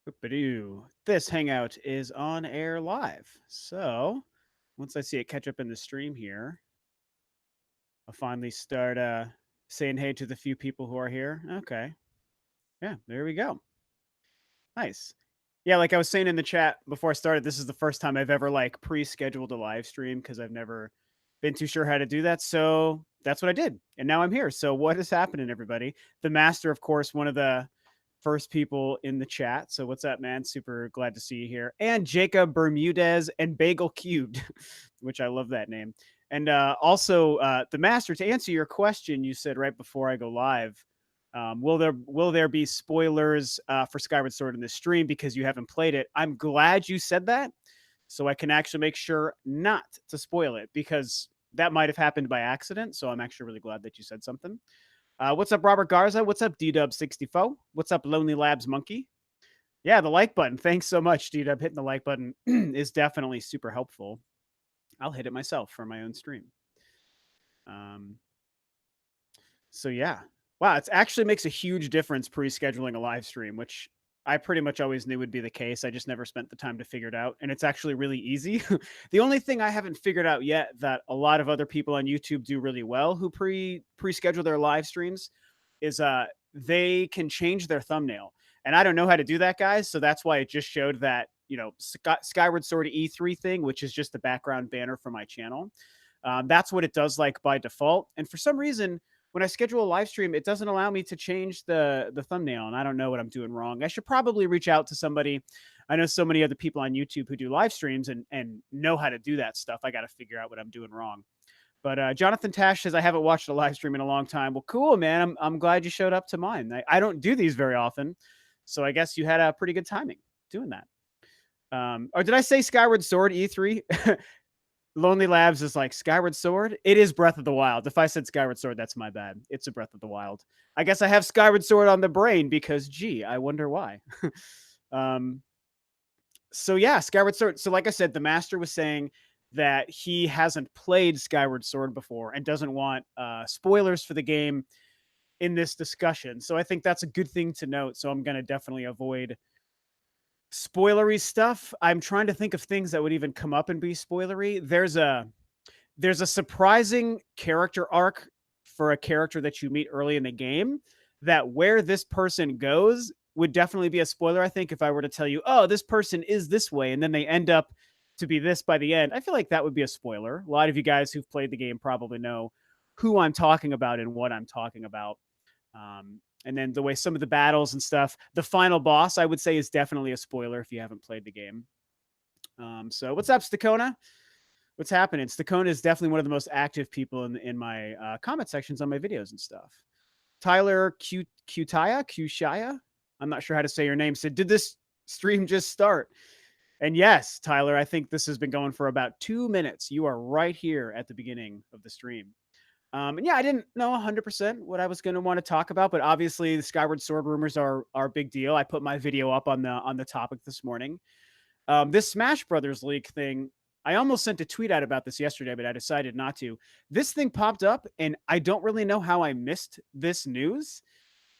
Whoop-a-doo. This hangout is on air live. So once I see it catch up in the stream here, I'll finally start saying hey to the few people who are here. Okay. Yeah, there we go. Nice. Yeah, like I was saying in the chat before I started, this is the first time I've ever like pre-scheduled a live stream because I've never been too sure how to do that. So that's what I did. And now I'm here. So what is happening, everybody? The master, of course, one of the first people in the chat. So what's up, man? Super glad to see you here. And Jacob Bermudez and Bagel Cubed, which I love that name. And also the master, to answer your question, you said right before I go live, will there be spoilers for Skyward Sword in this stream because you haven't played it? I'm glad you said that, so I can actually make sure not to spoil it because that might have happened by accident. So I'm actually really glad that you said something. What's up, Robert Garza? What's up, DW64? What's up, Lonely Labs Monkey? Yeah, the like button. Thanks so much, DW. Hitting the like button is definitely super helpful. I'll hit it myself for my own stream. Um, so yeah, wow, it actually makes a huge difference pre-scheduling a live stream, which I pretty much always knew would be the case. I just never spent the time to figure it out, and it's actually really easy. The only thing I haven't figured out yet that a lot of other people on YouTube do really well who pre-schedule their live streams is they can change their thumbnail. And I don't know how to do that, guys, so that's why it just showed that, Skyward Sword E3 thing, which is just the background banner for my channel. That's what it does like by default. And for some reason, when I schedule a live stream, it doesn't allow me to change the thumbnail, and I don't know what I'm doing wrong. I should probably reach out to somebody. I know so many other people on YouTube who do live streams and know how to do that stuff. I got to figure out what I'm doing wrong. But Jonathan Tash says I haven't watched a live stream in a long time. Well, cool, man. I'm glad you showed up to mine. I don't do these very often, so I guess you had a pretty good timing doing that. Or did I say Skyward Sword E3? Lonely Labs is like Skyward Sword. It is Breath of the Wild. If I said Skyward Sword, that's my bad. It's a Breath of the Wild. I guess I have Skyward Sword on the brain because, gee, I wonder why. um, so yeah, Skyward Sword. So like I said, the master was saying that he hasn't played Skyward Sword before and doesn't want spoilers for the game in this discussion. So I think that's a good thing to note. So I'm going to definitely avoid spoilery stuff. I'm trying to think of things that would even come up and be spoilery. There's a surprising character arc for a character that you meet early in the game that where this person goes would definitely be a spoiler. I think if I were to tell you, oh, this person is this way, and then they end up to be this by the end, I feel like that would be a spoiler. A lot of you guys who've played the game probably know who I'm talking about and what I'm talking about. And then the way some of the battles and stuff, the final boss, I would say, is definitely a spoiler if you haven't played the game. So what's up, Stakona? What's happening? Stakona is definitely one of the most active people in my comment sections on my videos and stuff. Tyler Qshaya, I'm not sure how to say your name, said, did this stream just start? And yes, Tyler, I think this has been going for about 2 minutes. You are right here at the beginning of the stream. And yeah, I didn't know 100% what I was going to want to talk about, but obviously the Skyward Sword rumors are a big deal. I put my video up on the topic this morning. This Smash Brothers leak thing, I almost sent a tweet out about this yesterday, but I decided not to. This thing popped up, and I don't really know how I missed this news.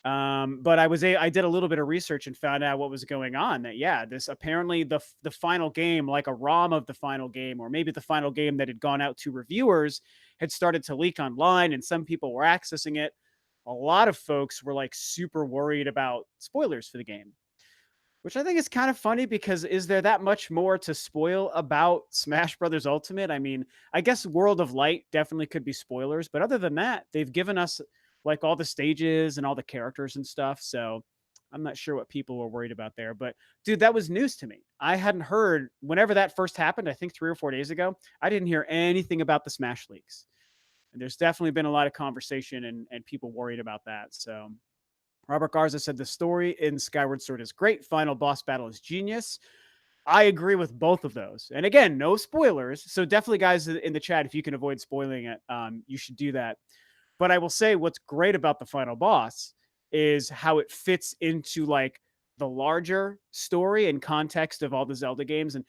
But I did a little bit of research and found out what was going on. That yeah, this apparently the final game, like a ROM of the final game, or maybe the final game that had gone out to reviewers, had started to leak online, and some people were accessing it. A lot of folks were like super worried about spoilers for the game, which I think is kind of funny because is there that much more to spoil about Smash Brothers Ultimate? I mean, I guess World of Light definitely could be spoilers, but other than that, they've given us like all the stages and all the characters and stuff. So I'm not sure what people were worried about there, but dude, that was news to me. I hadn't heard whenever that first happened, I think 3 or 4 days ago, I didn't hear anything about the Smash leaks. And there's definitely been a lot of conversation and people worried about that. So Robert Garza said the story in Skyward Sword is great. Final boss battle is genius. I agree with both of those. And again, no spoilers. So definitely, guys in the chat, if you can avoid spoiling it, you should do that. But I will say what's great about the final boss is how it fits into like the larger story and context of all the Zelda games. And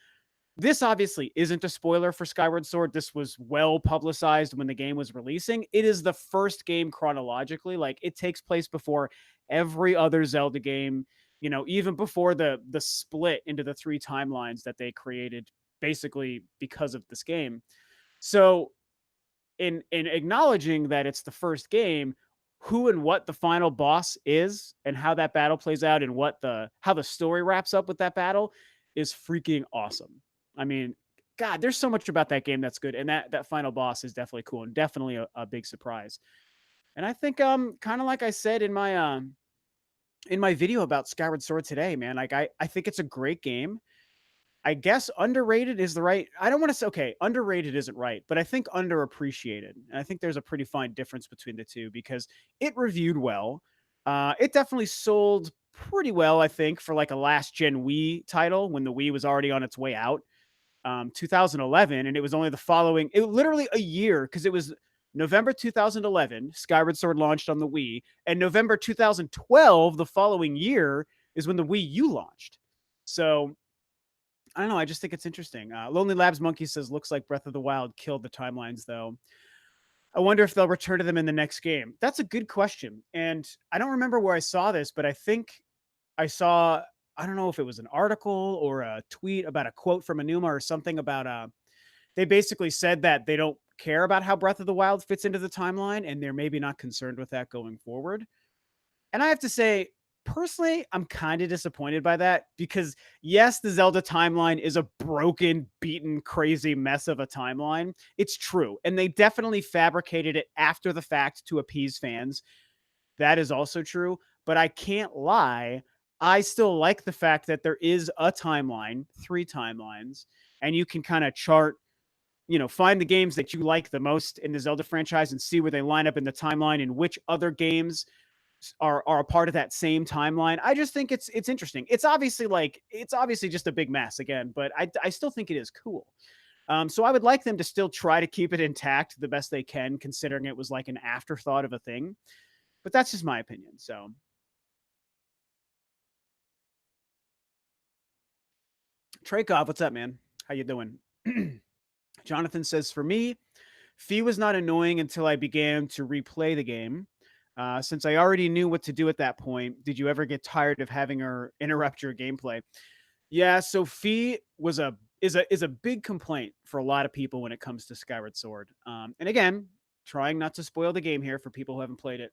this obviously isn't a spoiler for Skyward Sword. This was well publicized when the game was releasing. It is the first game chronologically. Like it takes place before every other Zelda game. even before the split into the three timelines that they created basically because of this game. So in acknowledging that it's the first game, who and what the final boss is and how that battle plays out and what the how the story wraps up with that battle is freaking awesome. I mean, God, there's so much about that game that's good, and that final boss is definitely cool and definitely a big surprise. And I think kind of like I said in my video about Skyward Sword today, man, like I think it's a great game. I guess underrated is the right. I don't want to say okay, underrated isn't right, but I think underappreciated. And I think there's a pretty fine difference between the two because it reviewed well. It definitely sold pretty well, I think, for like a last gen Wii title when the Wii was already on its way out. 2011, and it was only the following. It literally a year because it was November 2011. Skyward Sword launched on the Wii, and November 2012, the following year, is when the Wii U launched. So I don't know. I just think it's interesting. Lonely Labs Monkey says, looks like Breath of the Wild killed the timelines, though. I wonder if they'll return to them in the next game. That's a good question. And I don't remember where I saw this, but I think I saw, I don't know if it was an article or a tweet about a quote from Anuma or something about, they basically said that they don't care about how Breath of the Wild fits into the timeline and they're maybe not concerned with that going forward. And I have to say, personally, I'm kind of disappointed by that because, yes, the Zelda timeline is a broken, beaten, crazy mess of a timeline. It's true. And they definitely fabricated it after the fact to appease fans. That is also true. But I can't lie. I still like the fact that there is a timeline, three timelines, and you can kind of chart, find the games that you like the most in the Zelda franchise and see where they line up in the timeline and which other games are a part of that same timeline. I just think it's interesting. It's obviously just a big mess again, but I still think it is cool. So I would like them to still try to keep it intact the best they can, considering it was like an afterthought of a thing. But that's just my opinion. So Traykov, what's up, man? How you doing? Jonathan says, for me, Fee was not annoying until I began to replay the game. Since I already knew what to do at that point, did you ever get tired of having her interrupt your gameplay? Yeah, so Fee is a big complaint for a lot of people when it comes to Skyward Sword. And again, trying not to spoil the game here for people who haven't played it,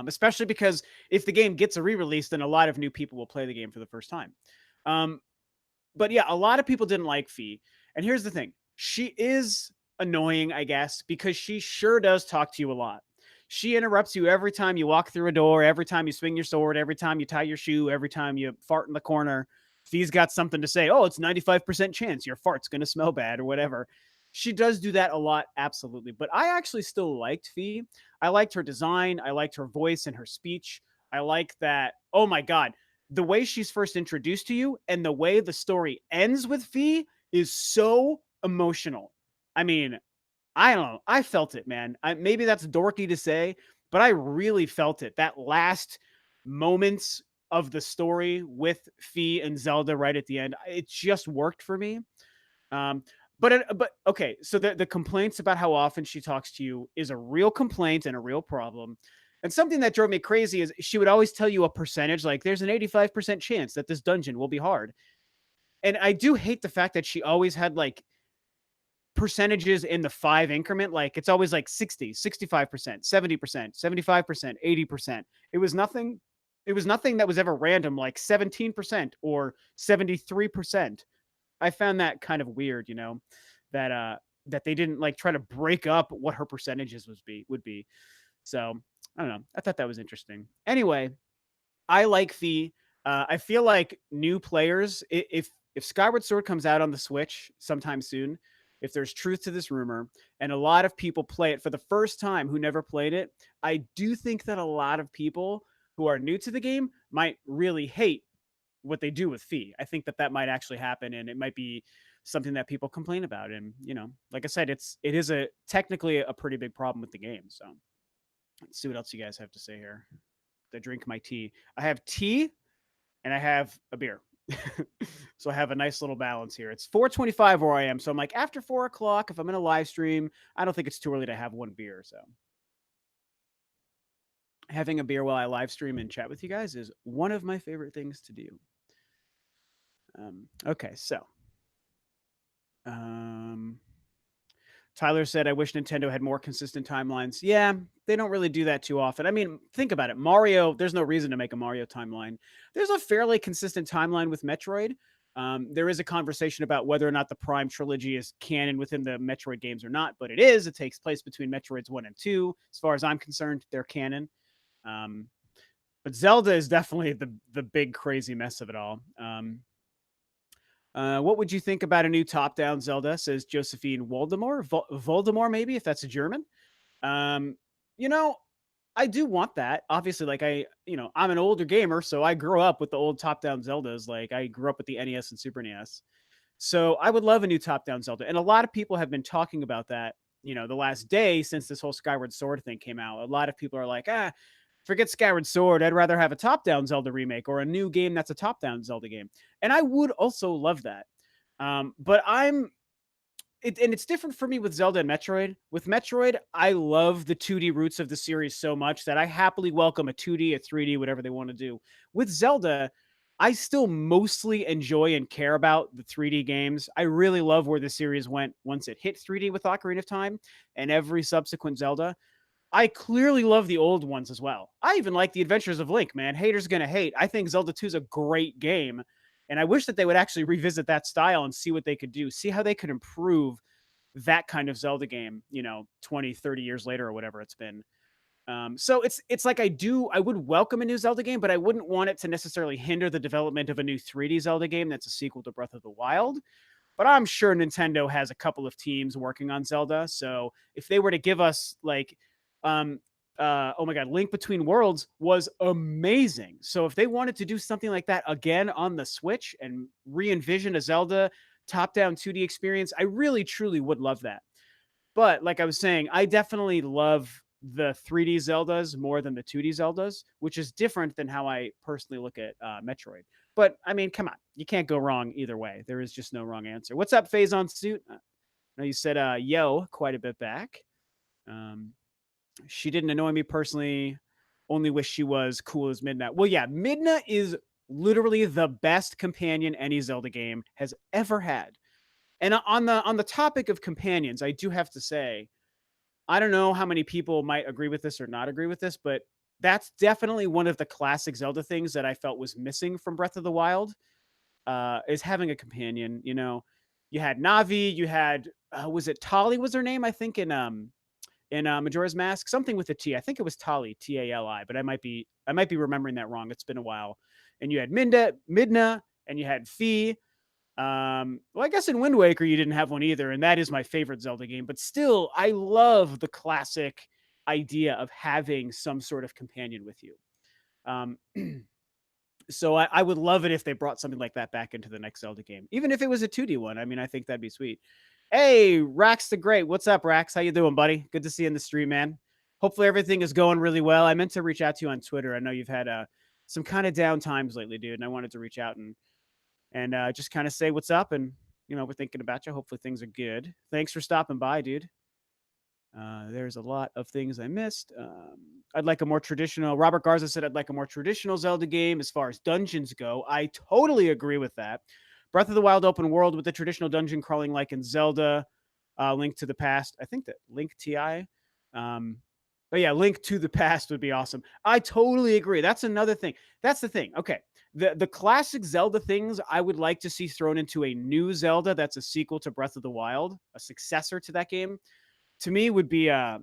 especially because if the game gets a re-release, then a lot of new people will play the game for the first time. Um, but yeah, a lot of people didn't like Fee. And here's the thing. She is annoying, I guess, because she sure does talk to you a lot. She interrupts you every time you walk through a door, every time you swing your sword, every time you tie your shoe, every time you fart in the corner. Fee's got something to say. Oh, it's 95% chance your fart's going to smell bad or whatever. She does do that a lot, absolutely. But I actually still liked Fee. I liked her design. I liked her voice and her speech. I like that. Oh my God, the way she's first introduced to you and the way the story ends with Fee is so emotional. I mean, I don't know. I felt it, man. Maybe that's dorky to say, but I really felt it. That last moments of the story with Fee and Zelda right at the end, it just worked for me. Um, but okay, so the complaints about how often she talks to you is a real complaint and a real problem. And something that drove me crazy is she would always tell you a percentage, like there's an 85% chance that this dungeon will be hard. And I do hate the fact that she always had like percentages in the 5 increment. Like it's always like 60, 65%, 70%, 75%, 80%. It was nothing that was ever random, like 17% or 73%. I found that kind of weird, that they didn't like try to break up what her percentages would be. So I don't know. I thought that was interesting. Anyway, I like Fee. I feel like new players, if Skyward Sword comes out on the Switch sometime soon, if there's truth to this rumor, and a lot of people play it for the first time who never played it, I do think that a lot of people who are new to the game might really hate what they do with Fee. I think that might actually happen, and it might be something that people complain about. And like I said, it is a technically a pretty big problem with the game. So let's see what else you guys have to say here. I drink my tea. I have tea and I have a beer. So I have a nice little balance here. It's 4:25 where I am. So I'm like, after 4 o'clock, if I'm in a live stream, I don't think it's too early to have one beer. So having a beer while I live stream and chat with you guys is one of my favorite things to do. Okay, so um, Tyler said, I wish Nintendo had more consistent timelines. Yeah, they don't really do that too often. I mean, think about it. Mario, there's no reason to make a Mario timeline. There's a fairly consistent timeline with Metroid. There is a conversation about whether or not the Prime trilogy is canon within the Metroid games or not, but it is. It takes place between Metroids 1 and 2. As far as I'm concerned, they're canon. Um, but Zelda is definitely the big crazy mess of it all. What would you think about a new top-down Zelda? Says Josephine Voldemort. Voldemort, maybe if that's a German. Um, you know, I do want that. Obviously, like I'm an older gamer, so I grew up with the old top-down Zeldas. Like I grew up with the NES and Super NES. So I would love a new top-down Zelda, and a lot of people have been talking about that. The last day since this whole Skyward Sword thing came out, a lot of people are like, forget Skyward Sword. I'd rather have a top-down Zelda remake or a new game that's a top-down Zelda game. And I would also love that. But and it's different for me with Zelda and Metroid. With Metroid, I love the 2D roots of the series so much that I happily welcome a 2D, a 3D, whatever they want to do. With Zelda, I still mostly enjoy and care about the 3D games. I really love where the series went once it hit 3D with Ocarina of Time and every subsequent Zelda. I clearly love the old ones as well. I even like the Adventures of Link, man. Haters gonna hate. I think Zelda 2 is a great game. And I wish that they would actually revisit that style and see what they could do, see how they could improve that kind of Zelda game, 20, 30 years later or whatever it's been. So it's like I would welcome a new Zelda game, but I wouldn't want it to necessarily hinder the development of a new 3D Zelda game that's a sequel to Breath of the Wild. But I'm sure Nintendo has a couple of teams working on Zelda. So if they were to give us um, oh my God, Link Between Worlds was amazing. So if they wanted to do something like that again on the Switch and re-envision a Zelda top-down 2D experience, I really truly would love that. But like I was saying, I definitely love the 3D Zeldas more than the 2D Zeldas, which is different than how I personally look at Metroid. But I mean, come on, you can't go wrong either way. There is just no wrong answer. What's up, Phase on Suit? No, you said yo quite a bit back. Um, she didn't annoy me personally. Only wish she was cool as Midna. Well, yeah, Midna is literally the best companion any Zelda game has ever had. And on the topic of companions, I do have to say, I don't know how many people might agree with this or not agree with this, but that's definitely one of the classic Zelda things that I felt was missing from Breath of the Wild. Is having a companion. You had Navi, you had was it Tali was her name? I think in Majora's Mask, something with a T. I think it was Tali, Tali, but I might be remembering that wrong. It's been a while. And you had Midna, and you had Fi. Well, I guess in Wind Waker you didn't have one either, and that is my favorite Zelda game. But still, I love the classic idea of having some sort of companion with you. Um, so I would love it if they brought something like that back into the next Zelda game, even if it was a 2D one. I mean, I think that'd be sweet. Hey, Rax the Great, what's up, Rax? How you doing, buddy? Good to see you in the stream, man. Hopefully everything is going really well. I meant to reach out to you on Twitter. I know you've had some kind of down times lately, dude, and I wanted to reach out and just kind of say what's up. And we're thinking about you. Hopefully things are good. Thanks for stopping by, dude. There's a lot of things I missed. I'd like a more traditional. Robert Garza said I'd like a more traditional Zelda game as far as dungeons go. I totally agree with that. Breath of the Wild open world with the traditional dungeon crawling like in Zelda. Link to the Past. I think that Link TI. But yeah, Link to the Past would be awesome. I totally agree. That's another thing. That's the thing. Okay. The classic Zelda things I would like to see thrown into a new Zelda that's a sequel to Breath of the Wild, a successor to that game, to me would be a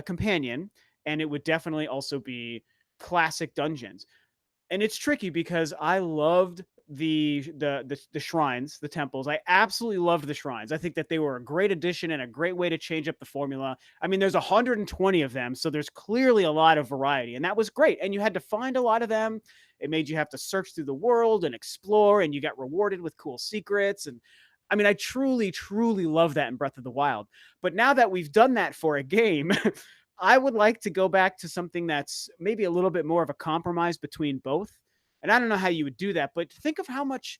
companion, and it would definitely also be classic dungeons. And it's tricky because I loved the shrines, the temples. I absolutely loved the shrines. I think that they were a great addition and a great way to change up the formula. I mean, there's 120 of them, so there's clearly a lot of variety, and that was great. And you had to find a lot of them. It made you have to search through the world and explore, and you got rewarded with cool secrets. And I mean, I truly, truly love that in Breath of the Wild. But now that we've done that for a game, I would like to go back to something that's maybe a little bit more of a compromise between both. And I don't know how you would do that, but think of how much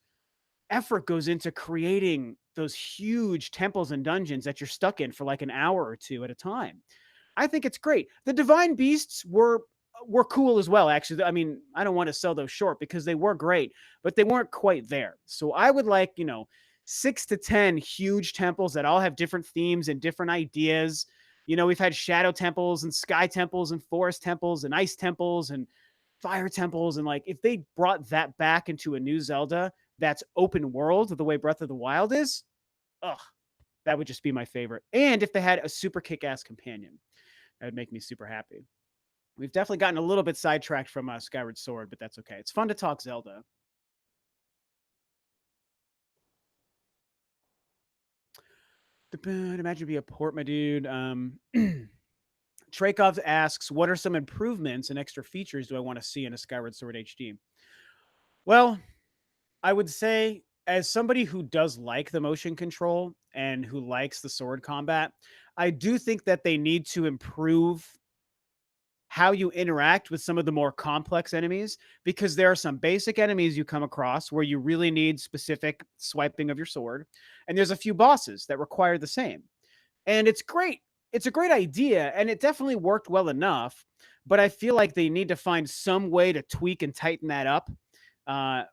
effort goes into creating those huge temples and dungeons that you're stuck in for like an hour or two at a time. I think it's great. The Divine Beasts were cool as well. Actually, I mean, I don't want to sell those short because they were great, but they weren't quite there. So I would like, 6 to 10 huge temples that all have different themes and different ideas. We've had shadow temples and sky temples and forest temples and ice temples and fire temples. And like, if they brought that back into a new Zelda that's open world the way Breath of the Wild is, ugh, that would just be my favorite. And if they had a super kick ass companion, that would make me super happy. We've definitely gotten a little bit sidetracked from Skyward Sword, but that's okay. It's fun to talk Zelda. Imagine be a port, my dude. Traykov asks, what are some improvements and extra features do I want to see in a Skyward Sword HD? Well, I would say, as somebody who does like the motion control and who likes the sword combat, I do think that they need to improve how you interact with some of the more complex enemies, because there are some basic enemies you come across where you really need specific swiping of your sword, and there's a few bosses that require the same. And it's great. It's a great idea, and it definitely worked well enough, but I feel like they need to find some way to tweak and tighten that up.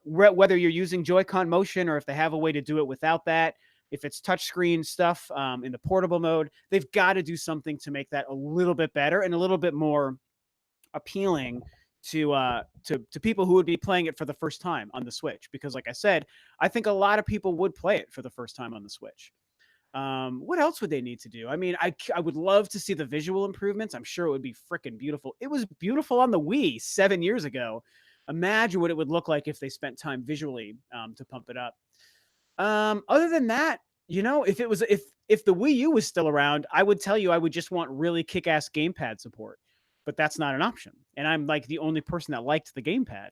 Whether you're using Joy-Con motion or if they have a way to do it without that, if it's touchscreen stuff in the portable mode, they've got to do something to make that a little bit better and a little bit more appealing to people who would be playing it for the first time on the Switch. Because, like I said, I think a lot of people would play it for the first time on the Switch. What else would they need to do? I mean, I would love to see the visual improvements. I'm sure it would be freaking beautiful. It was beautiful on the Wii 7 years ago. Imagine what it would look like if they spent time visually to pump it up. Other than that, if it was if the Wii U was still around, I would tell you I would just want really kick-ass gamepad support. But that's not an option. And I'm like the only person that liked the gamepad.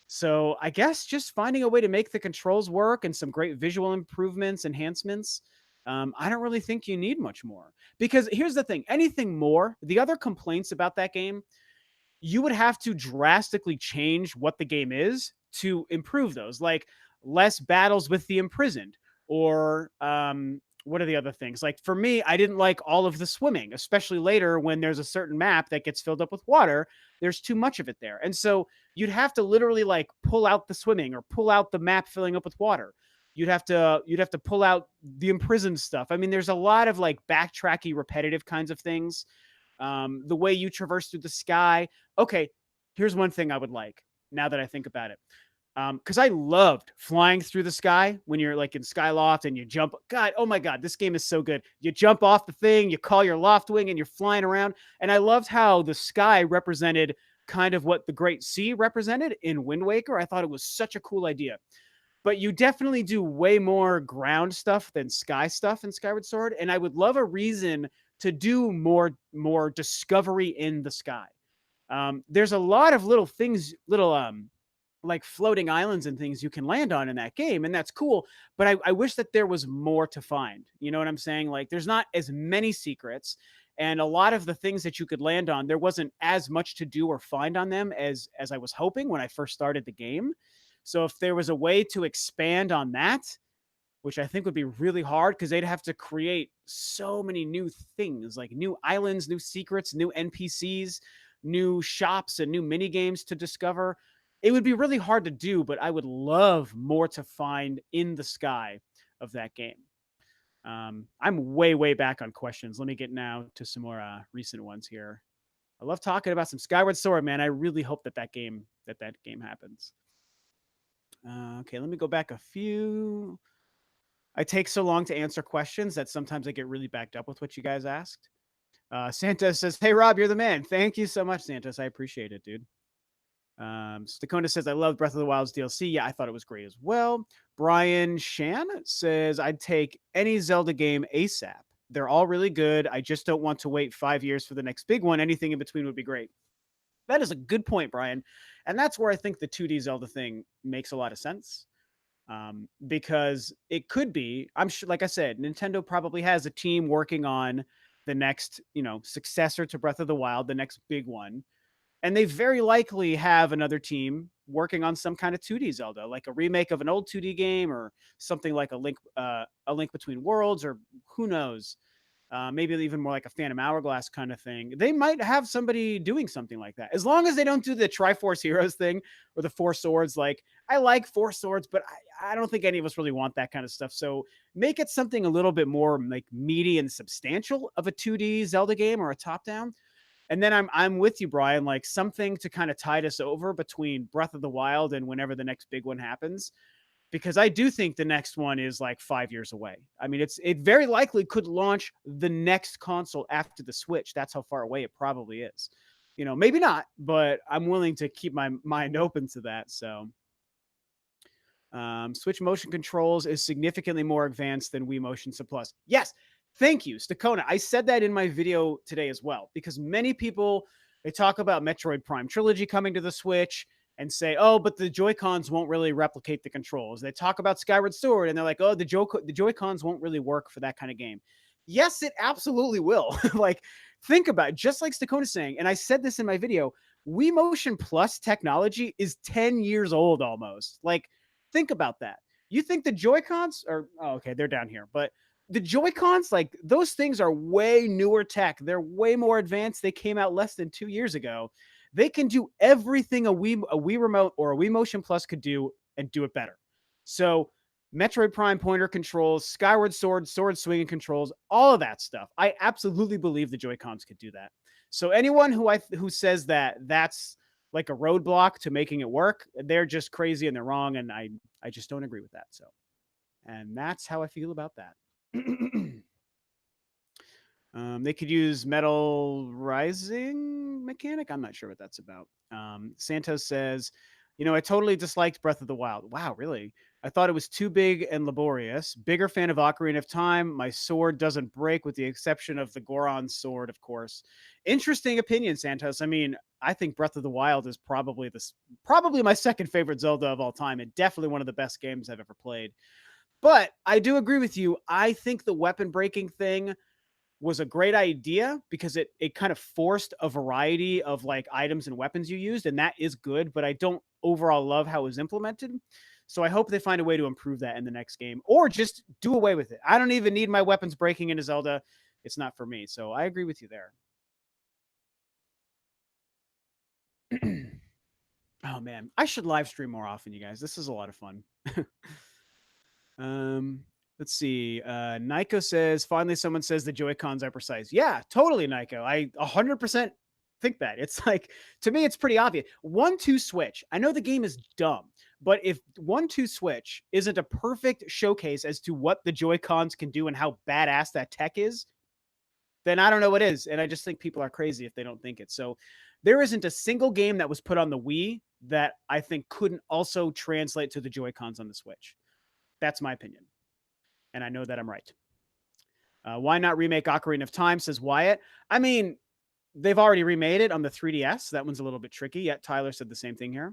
So I guess just finding a way to make the controls work and some great visual improvements, enhancements. I don't really think you need much more. Because here's the thing, anything more, the other complaints about that game, you would have to drastically change what the game is to improve those, like less battles with the imprisoned, or what are the other things? Like for me, I didn't like all of the swimming, especially later when there's a certain map that gets filled up with water. There's too much of it there. And so you'd have to literally like pull out the swimming or pull out the map filling up with water. You'd have to pull out the imprisoned stuff. I mean, there's a lot of like backtracky, repetitive kinds of things. The way you traverse through the sky. Okay, here's one thing I would like now that I think about it. Because I loved flying through the sky when you're like in Skyloft and you jump. God, oh my God, this game is so good. You jump off the thing, you call your loft wing, and you're flying around. And I loved how the sky represented kind of what the Great Sea represented in Wind Waker. I thought it was such a cool idea. But you definitely do way more ground stuff than sky stuff in Skyward Sword, and I would love a reason to do more discovery in the sky. There's a lot of little things, little like floating islands and things you can land on in that game, and that's cool. But I wish that there was more to find. You know what I'm saying? Like there's not as many secrets, and a lot of the things that you could land on, there wasn't as much to do or find on them as I was hoping when I first started the game. So if there was a way to expand on that, which I think would be really hard because they'd have to create so many new things, like new islands, new secrets, new NPCs, new shops, and new mini games to discover. It would be really hard to do, but I would love more to find in the sky of that game. I'm way back on questions. Let me get now to some more recent ones here. I love talking about some Skyward Sword, man. I really hope that game happens. Okay, let me go back a few. I take so long to answer questions that sometimes I get really backed up with what you guys asked. Santos says, "Hey Rob, you're the man." Thank you so much, Santos. I appreciate it, dude. Stakona says, "I love Breath of the Wild's DLC. Yeah, I thought it was great as well." Brian Shan says, "I'd take any Zelda game ASAP. They're all really good. I just don't want to wait 5 years for the next big one. Anything in between would be great." That is a good point, Brian. And that's where I think the 2D Zelda thing makes a lot of sense. Because it could be, I'm sure, like I said, Nintendo probably has a team working on the next, successor to Breath of the Wild, the next big one. And they very likely have another team working on some kind of 2D Zelda, like a remake of an old 2D game or something like a Link Between Worlds, or who knows. maybe even more like a Phantom Hourglass kind of thing, they might have somebody doing something like that. As long as they don't do the Triforce Heroes thing or the Four Swords. Like, I like Four Swords, but I don't think any of us really want that kind of stuff. So make it something a little bit more like meaty and substantial of a 2D Zelda game or a top down. And then I'm with you, Brian. Like something to kind of tide us over between Breath of the Wild and whenever the next big one happens, because I do think the next one is like 5 years away. I mean, it very likely could launch the next console after the Switch. That's how far away it probably is. Maybe not, but I'm willing to keep my mind open to that. So, Switch motion controls is significantly more advanced than Wii Motion Plus. Yes, thank you, Stakona. I said that in my video today as well, because many people, they talk about Metroid Prime Trilogy coming to the Switch and say, oh, but the Joy-Cons won't really replicate the controls. They talk about Skyward Sword and they're like, oh, the Joy-Cons won't really work for that kind of game. Yes, it absolutely will. Like, think about it, just like Stakona's saying, and I said this in my video, Wii Motion Plus technology is 10 years old almost. Like, think about that. You think the Joy-Cons are, oh, okay, they're down here, but the Joy-Cons, like, those things are way newer tech. They're way more advanced. They came out less than 2 years ago. They can do everything a Wii Remote or a Wii Motion Plus could do and do it better. So Metroid Prime pointer controls, Skyward Sword, sword swinging controls, all of that stuff. I absolutely believe the Joy-Cons could do that. So anyone who says that that's like a roadblock to making it work, they're just crazy and they're wrong, and I just don't agree with that. So, and that's how I feel about that. They could use metal rising mechanic. I'm not sure what that's about. Santos says, I totally disliked Breath of the Wild. Wow, really? I thought it was too big and laborious. Bigger fan of Ocarina of Time. My sword doesn't break with the exception of the Goron sword, of course. Interesting opinion, Santos. I mean, I think Breath of the Wild is probably my second favorite Zelda of all time, and definitely one of the best games I've ever played. But I do agree with you. I think the weapon breaking thing was a great idea because it kind of forced a variety of like items and weapons you used, and that is good, but I don't overall love how it was implemented. So I hope they find a way to improve that in the next game or just do away with it. I don't even need my weapons breaking into Zelda. It's not for me. So I agree with you there. Oh man, I should live stream more often, you guys. This is a lot of fun. um Let's see. Nico says, finally someone says the Joy-Cons are precise. Yeah, totally, Nico. I 100% think that. It's like, to me, it's pretty obvious. 1-2 switch. I know the game is dumb, but if 1-2 switch isn't a perfect showcase as to what the Joy-Cons can do and how badass that tech is, then I don't know what is. And I just think people are crazy if they don't think it. So there isn't a single game that was put on the Wii that I think couldn't also translate to the Joy-Cons on the Switch. That's my opinion. And I know that I'm right. Why not remake Ocarina of Time, says Wyatt. I mean, they've already remade it on the 3DS. That one's a little bit tricky, yet Tyler said the same thing here.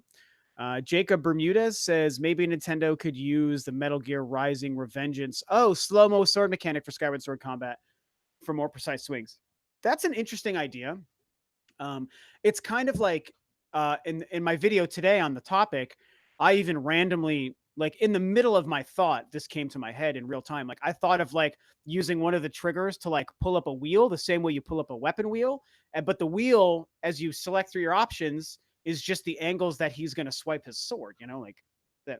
Jacob Bermudez says, maybe Nintendo could use the Metal Gear Rising Revengeance. Oh, slow-mo sword mechanic for Skyward Sword combat for more precise swings. That's an interesting idea. It's kind of like in my video today on the topic, I even randomly, like in the middle of my thought, this came to my head in real time. Like I thought of like using one of the triggers to like pull up a wheel the same way you pull up a weapon wheel. But the wheel, as you select through your options, is just the angles that he's going to swipe his sword, like that.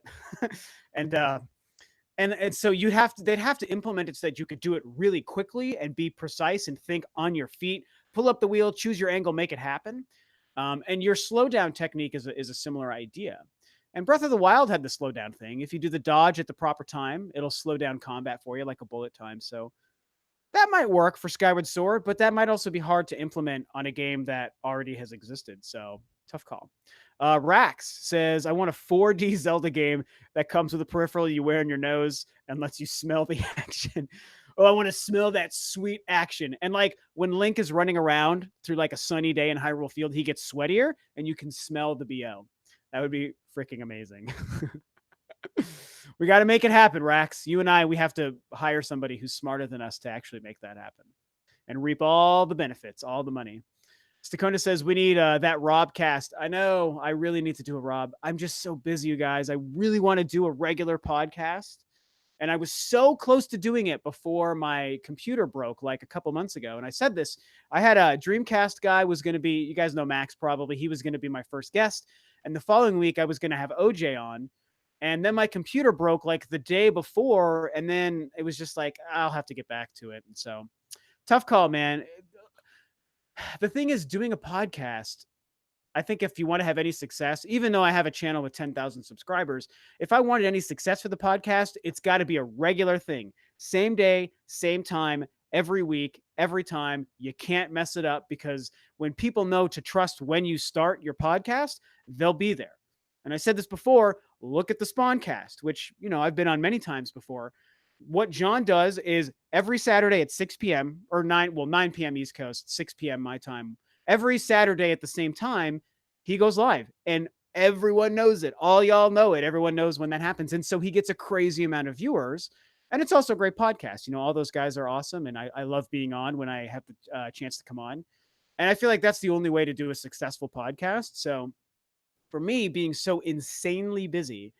and so they'd have to implement it so that you could do it really quickly and be precise and think on your feet, pull up the wheel, choose your angle, make it happen. And your slowdown technique is a similar idea. And Breath of the Wild had the slowdown thing. If you do the dodge at the proper time, it'll slow down combat for you like a bullet time. So that might work for Skyward Sword, but that might also be hard to implement on a game that already has existed. So tough call. Rax says, I want a 4D Zelda game that comes with a peripheral you wear in your nose and lets you smell the action. Oh, I want to smell that sweet action. And like when Link is running around through like a sunny day in Hyrule Field, he gets sweatier and you can smell the BO. That would be freaking amazing. We got to make it happen, Rax. You and I, we have to hire somebody who's smarter than us to actually make that happen and reap all the benefits, all the money. Stakona says, we need that Rob cast. I know. I really need to do a Rob. I'm just so busy, you guys. I really want to do a regular podcast. And I was so close to doing it before my computer broke like a couple months ago. And I said this, I had a Dreamcast guy was going to be, you guys know Max probably, he was going to be my first guest. And the following week I was going to have OJ on. And then my computer broke like the day before. And then it was just like, I'll have to get back to it. And so tough call, man. The thing is, doing a podcast, I think if you want to have any success, even though I have a channel with 10,000 subscribers, if I wanted any success for the podcast, it's got to be a regular thing. Same day, same time, every week, every time. You can't mess it up, because when people know to trust when you start your podcast, they'll be there. And I said this before, look at the Spawncast, which, you know, I've been on many times before. What John does is every Saturday at 6 p.m. or 9 p.m. East Coast, 6 p.m. my time, every Saturday at the same time, he goes live, and everyone knows it. All y'all know it. Everyone knows when that happens. And so he gets a crazy amount of viewers. And it's also a great podcast. You know, all those guys are awesome. And I love being on when I have the chance to come on. And I feel like that's the only way to do a successful podcast. So for me, being so insanely busy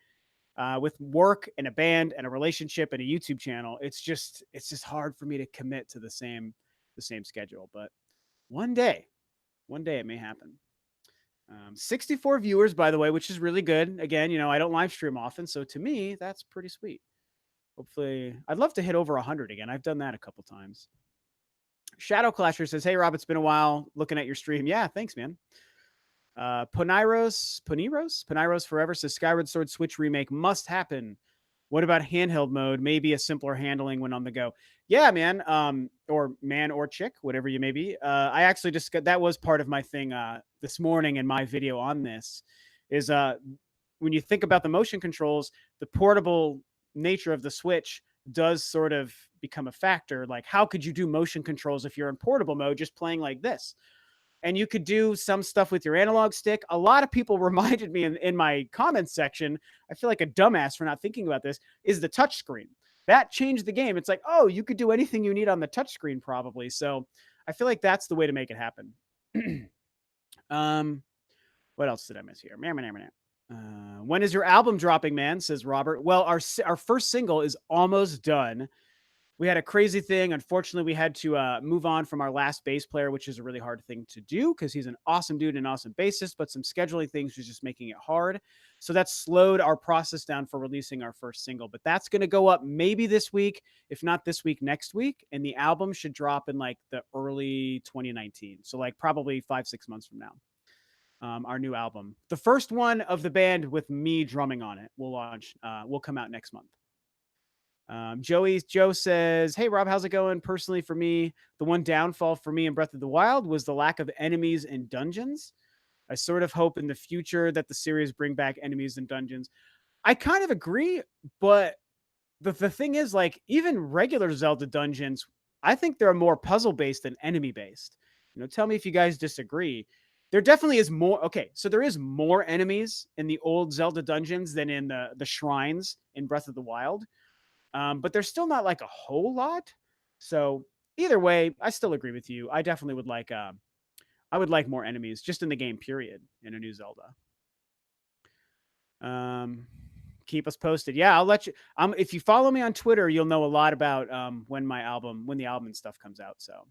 with work and a band and a relationship and a YouTube channel, it's just hard for me to commit to the same schedule. But one day it may happen. 64 viewers, by the way, which is really good. Again, you know, I don't live stream often, so to me, that's pretty sweet. Hopefully, I'd love to hit over 100 again. I've done that a couple times. Shadow Clasher says, "Hey, Rob, it's been a while looking at your stream." Yeah, thanks, man. Poniros Forever says, "Skyward Sword Switch remake must happen. What about handheld mode? Maybe a simpler handling when on the go." Yeah, man. Or man or chick, whatever you may be. I actually just got, that was part of my thing this morning in my video on this. Is when you think about the motion controls, the portable nature of the Switch does sort of become a factor. Like, how could you do motion controls if you're in portable mode just playing like this? And you could do some stuff with your analog stick. A lot of people reminded me in my comments section, I feel like a dumbass for not thinking about this, is the touchscreen. That changed the game. It's like, oh, you could do anything you need on the touchscreen probably. So I feel like that's the way to make it happen. What else did I miss here? When is your album dropping, man? Says Robert. Well, our first single is almost done. We had a crazy thing. Unfortunately, we had to move on from our last bass player, which is a really hard thing to do because he's an awesome dude and an awesome bassist, but some scheduling things was just making it hard. So that slowed our process down for releasing our first single. But that's going to go up maybe this week, if not this week, next week. And the album should drop in like the early 2019. So like probably 5-6 months from now. Our new album. The first one of the band with me drumming on it will come out next month. Joe says, "Hey Rob, how's it going? Personally, for me, the one downfall for me in Breath of the Wild was the lack of enemies and dungeons. I sort of hope in the future that the series bring back enemies and dungeons." I kind of agree, but the thing is, like, even regular Zelda dungeons, I think they're more puzzle based than enemy based. You know, tell me if you guys disagree. There definitely is more. Okay, so there is more enemies in the old Zelda dungeons than in the shrines in Breath of the Wild. But there's still not like a whole lot. So either way, I still agree with you. I definitely would like, I would like more enemies just in the game period in a new Zelda. Keep us posted. Yeah, I'll let you, if you follow me on Twitter, you'll know a lot about, when the album and stuff comes out. So,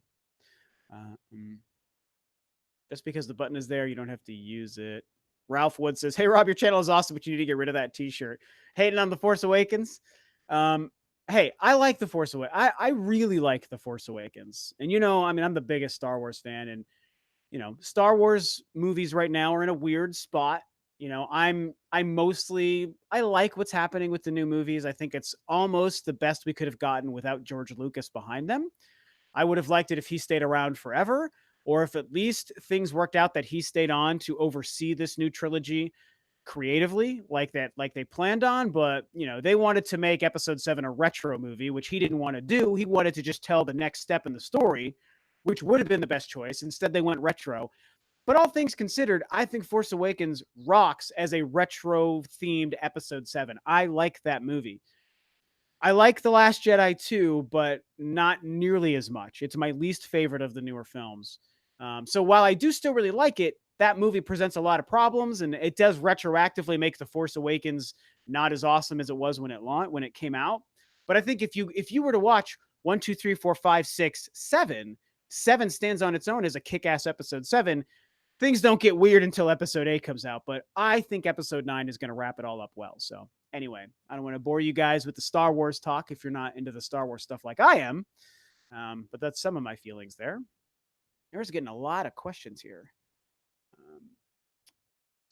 just because the button is there, you don't have to use it. Ralph Wood says, "Hey Rob, your channel is awesome, but you need to get rid of that t-shirt. Hating on The Force Awakens." Hey, I like The Force Awakens. I really like The Force Awakens. And, you know, I mean, I'm the biggest Star Wars fan, and, you know, Star Wars movies right now are in a weird spot. You know, I like what's happening with the new movies. I think it's almost the best we could have gotten without George Lucas behind them. I would have liked it if he stayed around forever, or if at least things worked out that he stayed on to oversee this new trilogy creatively like they planned on. But, you know, they wanted to make episode 7 a retro movie, which he didn't want to do. He wanted to just tell the next step in the story, which would have been the best choice. Instead, they went retro. But all things considered, I think Force Awakens rocks as a retro themed episode 7. I like that movie. I like The Last Jedi too, but not nearly as much. It's my least favorite of the newer films. So while I do still really like it, that movie presents a lot of problems, and it does retroactively make The Force Awakens not as awesome as it was when it came out. But I think if you were to watch 1, 2, 3, 4, 5, 6, 7, 7 stands on its own as a kick-ass episode 7. Things don't get weird until episode 8 comes out, but I think episode 9 is going to wrap it all up well. So anyway, I don't want to bore you guys with the Star Wars talk if you're not into the Star Wars stuff like I am. But that's some of my feelings there. There's getting a lot of questions here.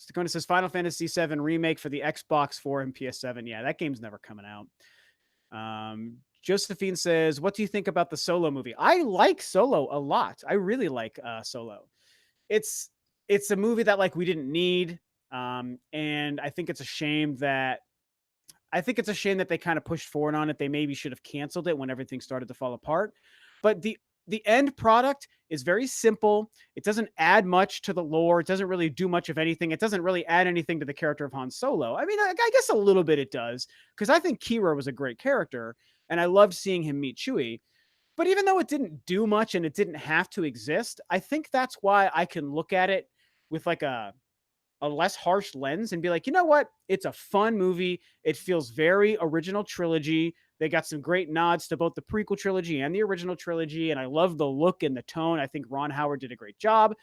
Stakona says Final Fantasy VII remake for the Xbox 4 and PS7. Yeah, that game's never coming out. Josephine says, what do you think about the Solo movie? I like Solo a lot. I really like Solo. It's a movie that like we didn't need. And I think it's a shame that they kind of pushed forward on it. They maybe should have canceled it when everything started to fall apart. But the end product is very simple. It doesn't add much to the lore. It doesn't really do much of anything. It doesn't really add anything to the character of Han Solo. I mean, I guess a little bit it does, because I think Kira was a great character, and I loved seeing him meet Chewie. But even though it didn't do much and it didn't have to exist, I think that's why I can look at it with like a less harsh lens and be like, you know what? It's a fun movie. It feels very original trilogy. They got some great nods to both the prequel trilogy and the original trilogy. And I love the look and the tone. I think Ron Howard did a great job.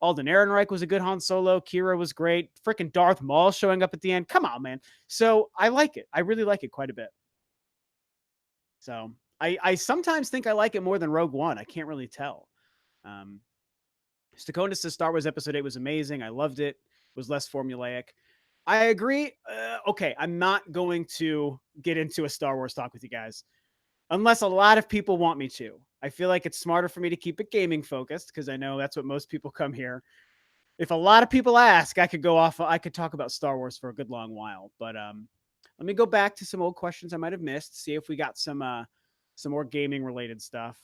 Alden Ehrenreich was a good Han Solo. Kira was great. Freaking Darth Maul showing up at the end. Come on, man. So I like it. I really like it quite a bit. So I sometimes think I like it more than Rogue One. I can't really tell. Stakona says Star Wars Episode 8 was amazing. I loved it. It was less formulaic. I agree. Okay, I'm not going to get into a Star Wars talk with you guys unless a lot of people want me to. I feel like it's smarter for me to keep it gaming focused because I know that's what most people come here. If a lot of people ask, I could talk about Star Wars for a good long while. But let me go back to some old questions I might have missed, see if we got some more gaming related stuff.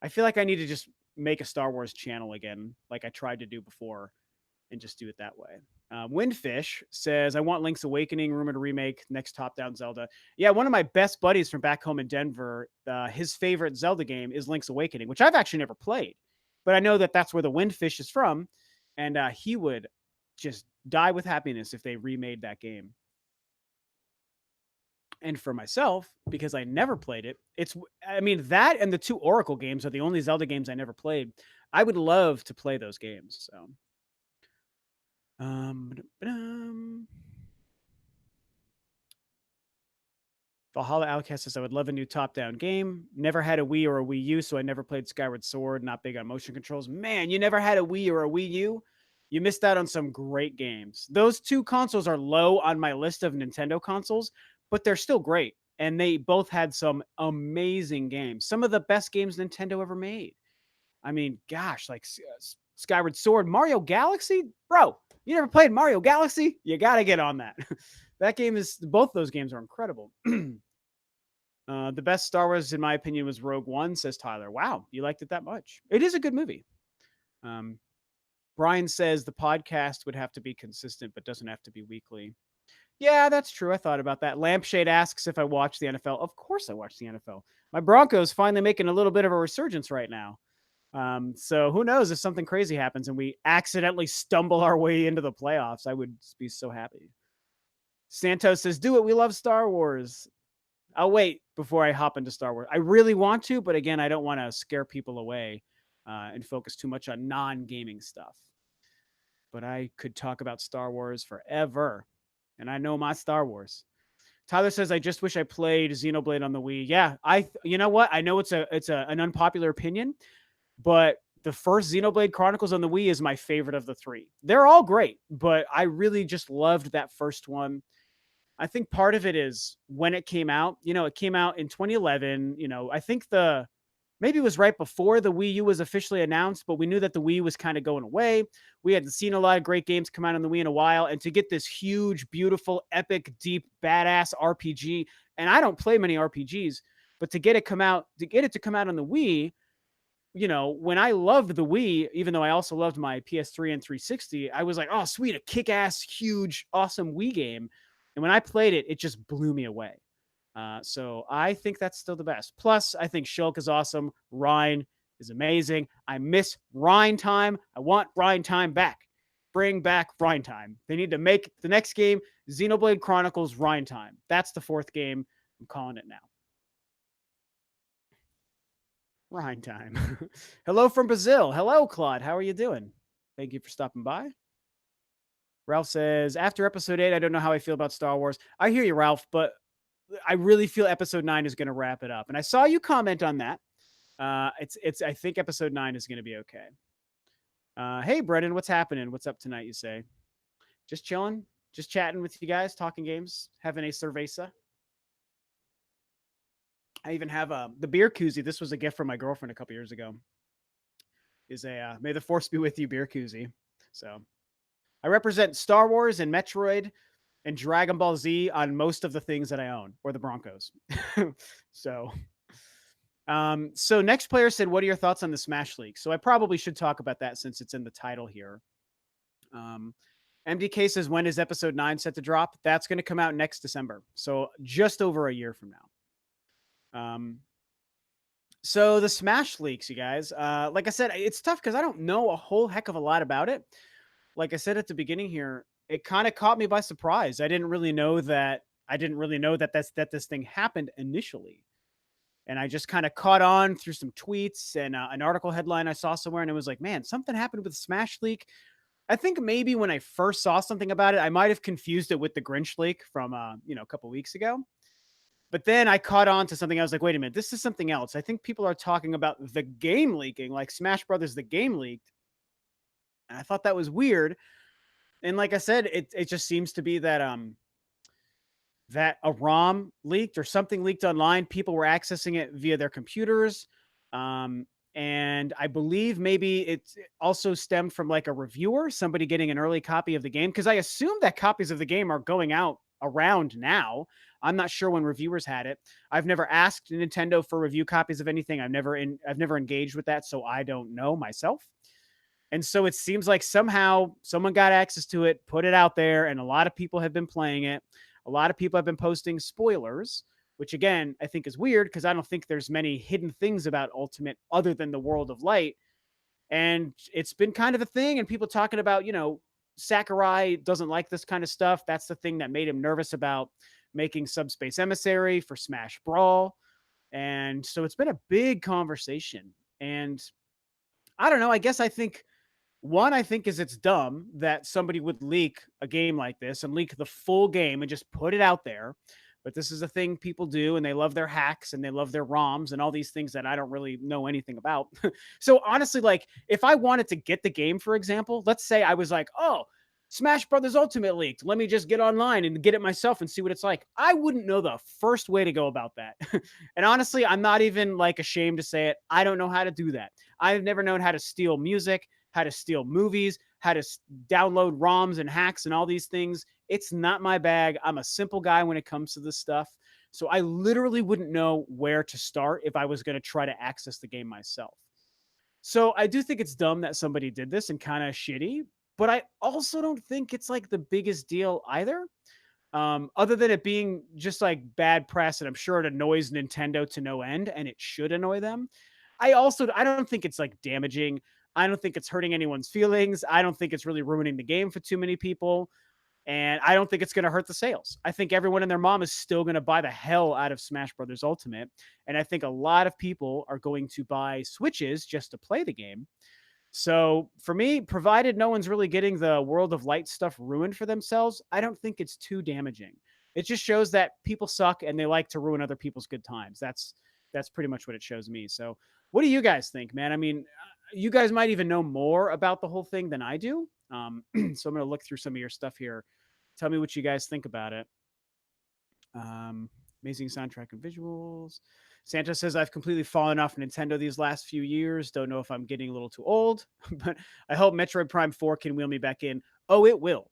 I feel like I need to just make a Star Wars channel again, like I tried to do before, and just do it that way. Windfish says, I want Link's Awakening, rumored remake, next top-down Zelda. Yeah, one of my best buddies from back home in Denver, his favorite Zelda game is Link's Awakening, which I've actually never played. But I know that that's where the Windfish is from, and he would just die with happiness if they remade that game. And for myself, because I never played it, that and the 2 Oracle games are the only Zelda games I never played. I would love to play those games. So, Valhalla Outcast says, I would love a new top-down game. Never had a Wii or a Wii U, so I never played Skyward Sword. Not big on motion controls. Man, you never had a Wii or a Wii U? You missed out on some great games. Those 2 consoles are low on my list of Nintendo consoles, but they're still great. And they both had some amazing games. Some of the best games Nintendo ever made. I mean, gosh, like Skyward Sword, Mario Galaxy? Bro, you never played Mario Galaxy? You got to get on that. Both those games are incredible. The best Star Wars, in my opinion, was Rogue One, says Tyler. Wow, you liked it that much. It is a good movie. Brian says the podcast would have to be consistent, but doesn't have to be weekly. Yeah, that's true. I thought about that. Lampshade asks if I watch the NFL. Of course I watch the NFL. My Broncos finally making a little bit of a resurgence right now. So who knows if something crazy happens and we accidentally stumble our way into the playoffs. I would be so happy. Santos says, do it. We love Star Wars. I'll wait before I hop into Star Wars. I really want to, but again, I don't want to scare people away and focus too much on non-gaming stuff. But I could talk about Star Wars forever. And I know my Star Wars. Tyler says, I just wish I played Xenoblade on the Wii. Yeah, you know what? I know it's an unpopular opinion, but the first Xenoblade Chronicles on the Wii is my favorite of the 3. They're all great, but I really just loved that first one. I think part of it is when it came out. It came out in 2011. I think maybe it was right before the Wii U was officially announced, but we knew that the Wii was kind of going away. We hadn't seen a lot of great games come out on the Wii in a while. And to get this huge, beautiful, epic, deep, badass RPG, and I don't play many RPGs, but to get it to come out on the Wii, when I loved the Wii, even though I also loved my PS3 and 360, I was like, oh, sweet, a kick-ass, huge, awesome Wii game. And when I played it, it just blew me away. So I think that's still the best. Plus, I think Shulk is awesome. Rhine is amazing. I miss Rhine time. I want Rhine time back. Bring back Rhine time. They need to make the next game Xenoblade Chronicles Rhine time. That's the 4th game. I'm calling it now. Rhine time. Hello from Brazil. Hello, Claude. How are you doing? Thank you for stopping by. Ralph says, after episode 8, I don't know how I feel about Star Wars. I hear you, Ralph, but I really feel episode 9 is going to wrap it up. And I saw you comment on that. I think episode 9 is going to be okay. Hey, Brennan, what's happening? What's up tonight, you say? Just chilling, just chatting with you guys, talking games, having a cerveza. I even have the beer koozie. This was a gift from my girlfriend a couple years ago. Is a May the Force be with you beer koozie. So I represent Star Wars and Metroid and Dragon Ball Z on most of the things that I own, or the Broncos. so, so next player said, "What are your thoughts on the Smash League?" So I probably should talk about that since it's in the title here. MDK says, "When is episode 9 set to drop?" That's going to come out next December, so just over a year from now. So the Smash leaks, you guys. Like I said, it's tough because I don't know a whole heck of a lot about it. Like I said at the beginning here, it kind of caught me by surprise. I didn't really know that. I didn't really know that this thing happened initially, and I just kind of caught on through some tweets and an article headline I saw somewhere, and it was like, man, something happened with Smash leak. I think maybe when I first saw something about it, I might have confused it with the Grinch leak from a couple weeks ago. But then I caught on to something. I was like, wait a minute, this is something else. I think people are talking about the game leaking, like Smash Brothers, the game leaked. And I thought that was weird. And like I said, it just seems to be that a ROM leaked or something leaked online. People were accessing it via their computers. Um, and I believe maybe it also stemmed from like a reviewer, somebody getting an early copy of the game. Cause I assume that copies of the game are going out around now. I'm not sure when reviewers had it. I've never asked Nintendo for review copies of anything. I've never engaged with that, so I don't know myself. And so it seems like somehow someone got access to it, put it out there, and a lot of people have been playing it. A lot of people have been posting spoilers, which again, I think is weird because I don't think there's many hidden things about Ultimate other than the World of Light. And it's been kind of a thing, and people talking about, Sakurai doesn't like this kind of stuff. That's the thing that made him nervous about making Subspace Emissary for Smash Brawl. And so it's been a big conversation. And I don't know. I think is it's dumb that somebody would leak a game like this and leak the full game and just put it out there. But this is a thing people do, and they love their hacks and they love their ROMs and all these things that I don't really know anything about. So honestly, like if I wanted to get the game, for example, let's say I was like, oh, Smash Brothers Ultimate leaked. Let me just get online and get it myself and see what it's like. I wouldn't know the first way to go about that. And honestly, I'm not even like ashamed to say it. I don't know how to do that. I've never known how to steal music, how to steal movies, how to download ROMs and hacks and all these things. It's not my bag. I'm a simple guy when it comes to this stuff. So I literally wouldn't know where to start if I was going to try to access the game myself. So I do think it's dumb that somebody did this and kind of shitty, but I also don't think it's like the biggest deal either. Other than it being just like bad press, and I'm sure it annoys Nintendo to no end, and it should annoy them. I don't think it's like damaging. I don't think it's hurting anyone's feelings. I don't think it's really ruining the game for too many people. And I don't think it's going to hurt the sales. I think everyone and their mom is still going to buy the hell out of Smash Brothers Ultimate. And I think a lot of people are going to buy Switches just to play the game. So for me, provided no one's really getting the World of Light stuff ruined for themselves, I don't think it's too damaging. It just shows that people suck and they like to ruin other people's good times. That's pretty much what it shows me. So what do you guys think, man? I mean, you guys might even know more about the whole thing than I do. So I'm going to look through some of your stuff here. Tell me what you guys think about it. Amazing soundtrack and visuals. Santa says, I've completely fallen off Nintendo these last few years. Don't know if I'm getting a little too old, but I hope Metroid Prime 4 can wheel me back in. Oh, it will.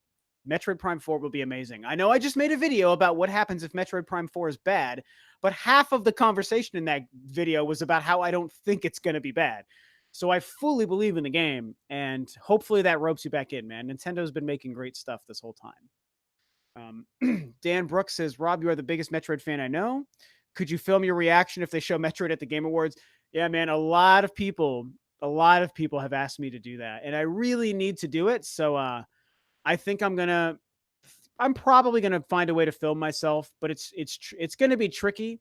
Metroid Prime 4 will be amazing. I know I just made a video about what happens if Metroid Prime 4 is bad, but half of the conversation in that video was about how I don't think it's going to be bad. So I fully believe in the game, and hopefully that ropes you back in, man. Nintendo's been making great stuff this whole time. Dan Brooks says, Rob, you are the biggest Metroid fan I know. Could you film your reaction if they show Metroid at the Game Awards? Yeah, man, a lot of people have asked me to do that, and I really need to do it. So I think I'm probably gonna find a way to film myself, but it's gonna be tricky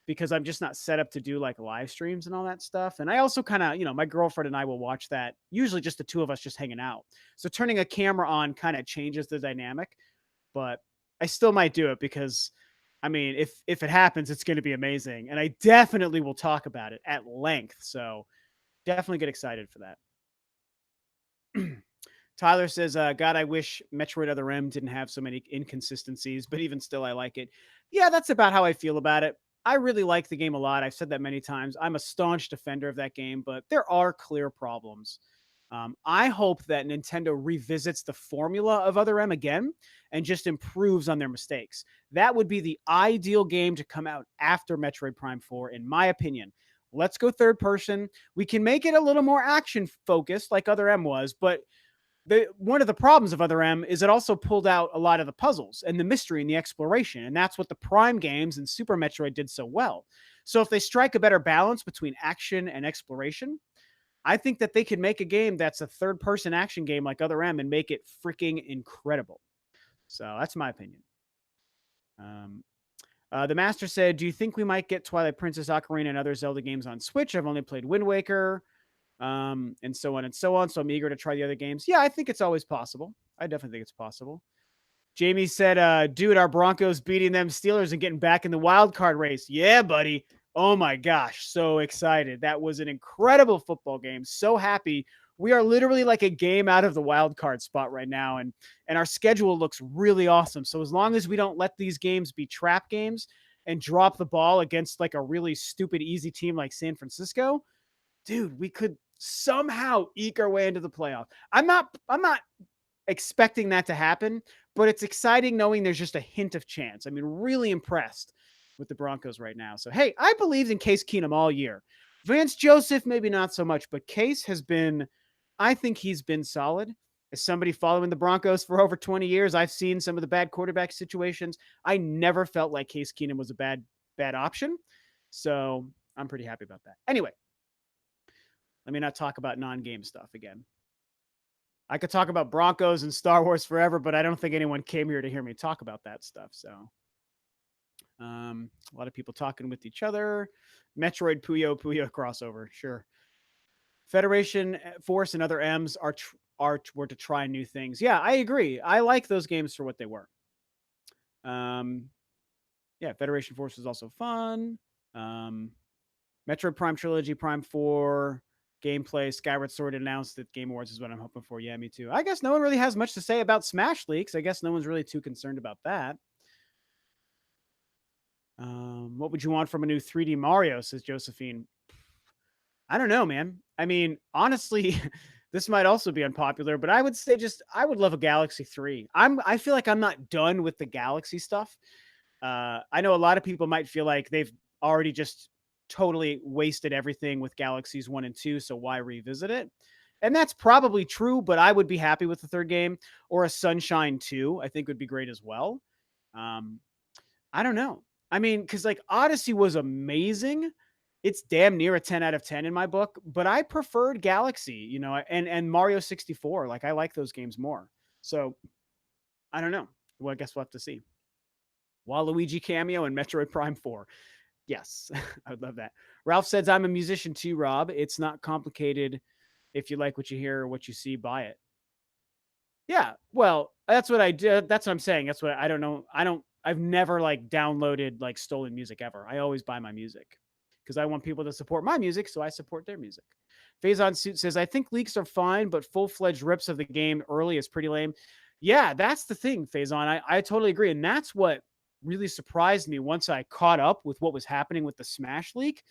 because I'm just not set up to do like live streams and all that stuff. And I also kind of, my girlfriend and I will watch that, usually just the two of us just hanging out. So turning a camera on kind of changes the dynamic, but I still might do it because I mean, if it happens, it's going to be amazing. And I definitely will talk about it at length. So definitely get excited for that. Tyler says, God, I wish Metroid Other M didn't have so many inconsistencies, but even still, I like it. Yeah, that's about how I feel about it. I really like the game a lot. I've said that many times. I'm a staunch defender of that game, but there are clear problems. I hope that Nintendo revisits the formula of Other M again and just improves on their mistakes. That would be the ideal game to come out after Metroid Prime 4, in my opinion. Let's go third person. We can make it a little more action focused like Other M was, but one of the problems of Other M is it also pulled out a lot of the puzzles and the mystery and the exploration. And that's what the Prime games and Super Metroid did so well. So if they strike a better balance between action and exploration, I think that they could make a game that's a third person action game like Other M and make it freaking incredible. So that's my opinion. The Master said, do you think we might get Twilight Princess, Ocarina, and other Zelda games on Switch? I've only played Wind Waker, and so on and so on. So I'm eager to try the other games. Yeah, I think it's always possible. I definitely think it's possible. Jamie said, dude, our Broncos beating them Steelers and getting back in the wild card race. Yeah, buddy. Oh my gosh. So excited. That was an incredible football game. So happy. We are literally like a game out of the wild card spot right now. And our schedule looks really awesome. So as long as we don't let these games be trap games and drop the ball against like a really stupid, easy team like San Francisco, dude, we could somehow eke our way into the playoff. I'm not expecting that to happen, but it's exciting knowing there's just a hint of chance. I mean, really impressed with the Broncos right now. So, hey, I believed in Case Keenum all year. Vance Joseph, maybe not so much, but Case has been, I think he's been solid. As somebody following the Broncos for over 20 years, I've seen some of the bad quarterback situations. I never felt like Case Keenum was a bad option. So I'm pretty happy about that. Anyway, let me not talk about non-game stuff again. I could talk about Broncos and Star Wars forever, but I don't think anyone came here to hear me talk about that stuff. So, a lot of people talking with each other. Metroid Puyo crossover, sure. Federation Force and other M's were to try new things. Yeah, I agree. I like those games for what they were. Yeah, Federation Force was also fun. Metroid Prime Trilogy, Prime 4, gameplay, Skyward Sword announced at Game Awards is what I'm hoping for. Yeah, me too. I guess no one really has much to say about Smash leaks. I guess no one's really too concerned about that. What would you want from a new 3D Mario, says Josephine. I don't know, man. I mean, honestly, this might also be unpopular, but I would say I would love a Galaxy 3. I feel like I'm not done with the Galaxy stuff. I know a lot of people might feel like they've already just totally wasted everything with Galaxies 1 and 2, so why revisit it? And that's probably true, but I would be happy with the third game, or a Sunshine 2, I think would be great as well. I don't know. I mean, because like Odyssey was amazing. It's damn near a 10 out of 10 in my book, but I preferred Galaxy, and Mario 64. Like I like those games more. So I don't know. Well, I guess we'll have to see. Waluigi cameo in Metroid Prime 4. Yes, I would love that. Ralph says, I'm a musician too, Rob. It's not complicated. If you like what you hear or what you see, buy it. Yeah, well, that's what I did. That's what I'm saying. That's what I don't know. I've never like downloaded like stolen music ever. I always buy my music because I want people to support my music, so I support their music. Phazon Suit says, I think leaks are fine, but full-fledged rips of the game early is pretty lame. Yeah, that's the thing, Phazon. I totally agree. And that's what really surprised me once I caught up with what was happening with the Smash leak,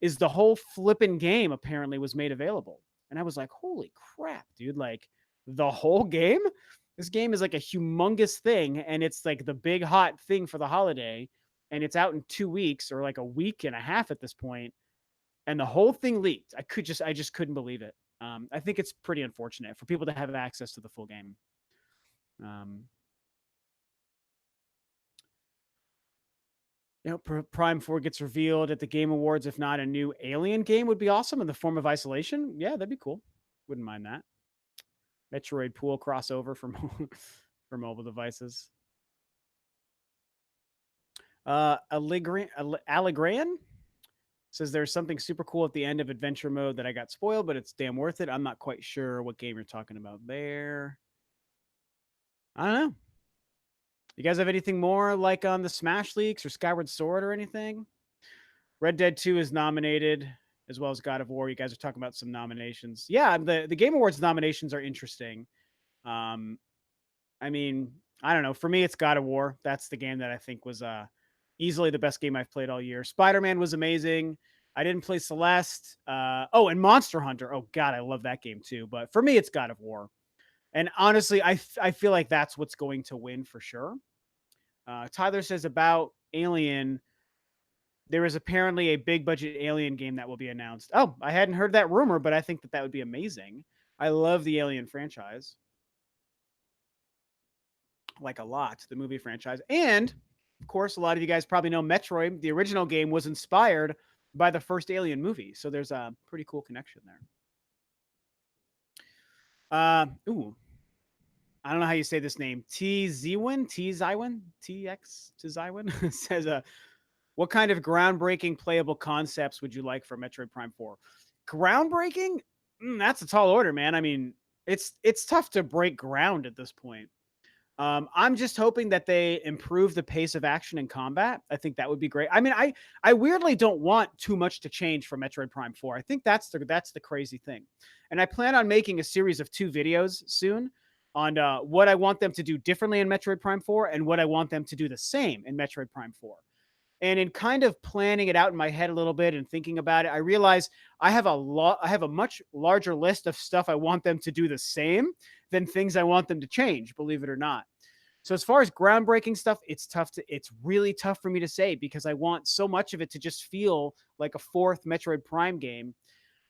is the whole flippin' game apparently was made available. And I was like, holy crap, dude. Like the whole game? This game is like a humongous thing, and it's like the big hot thing for the holiday, and it's out in 2 weeks or like a week and a half at this point, and the whole thing leaked. I just couldn't believe it. I think it's pretty unfortunate for people to have access to the full game. Prime 4 gets revealed at the Game Awards. If not, a new Alien game would be awesome in the form of Isolation. Yeah, that'd be cool. Wouldn't mind that. Metroid Pool crossover for for mobile devices. Allegran says there's something super cool at the end of adventure mode that I got spoiled, but it's damn worth it. I'm not quite sure what game you're talking about there. I don't know. You guys have anything more like on the Smash Leaks or Skyward Sword or anything? Red Dead 2 is nominated as well as God of War. You guys are talking about some nominations. Yeah, the Game Awards nominations are interesting. Um, I mean, I don't know. For me, it's God of War. That's the game that I think was easily the best game I've played all year. Spider-Man was amazing. I didn't play Celeste. Oh, and Monster Hunter. Oh God, I love that game too. But for me, it's God of War. And honestly, I feel like that's what's going to win for sure. Tyler says about Alien. There is apparently a big budget Alien game that will be announced. Oh, I hadn't heard that rumor, but I think that would be amazing. I love the Alien franchise, like a lot, the movie franchise. And of course, a lot of you guys probably know Metroid, the original game, was inspired by the first Alien movie. So there's a pretty cool connection there. Ooh, I don't know how you say this name. T Zwin, T Zywin, TX to Zywin says, what kind of groundbreaking playable concepts would you like for Metroid Prime 4? Groundbreaking? That's a tall order, man. I mean, it's tough to break ground at this point. I'm just hoping that they improve the pace of action and combat. I think that would be great. I mean, I weirdly don't want too much to change for Metroid Prime 4. I think that's the crazy thing. And I plan on making a series of 2 videos soon on what I want them to do differently in Metroid Prime 4 and what I want them to do the same in Metroid Prime 4. And in kind of planning it out in my head a little bit and thinking about it, I realize I have a much larger list of stuff I want them to do the same than things I want them to change, believe it or not. So as far as groundbreaking stuff, it's really tough for me to say because I want so much of it to just feel like a fourth Metroid Prime game.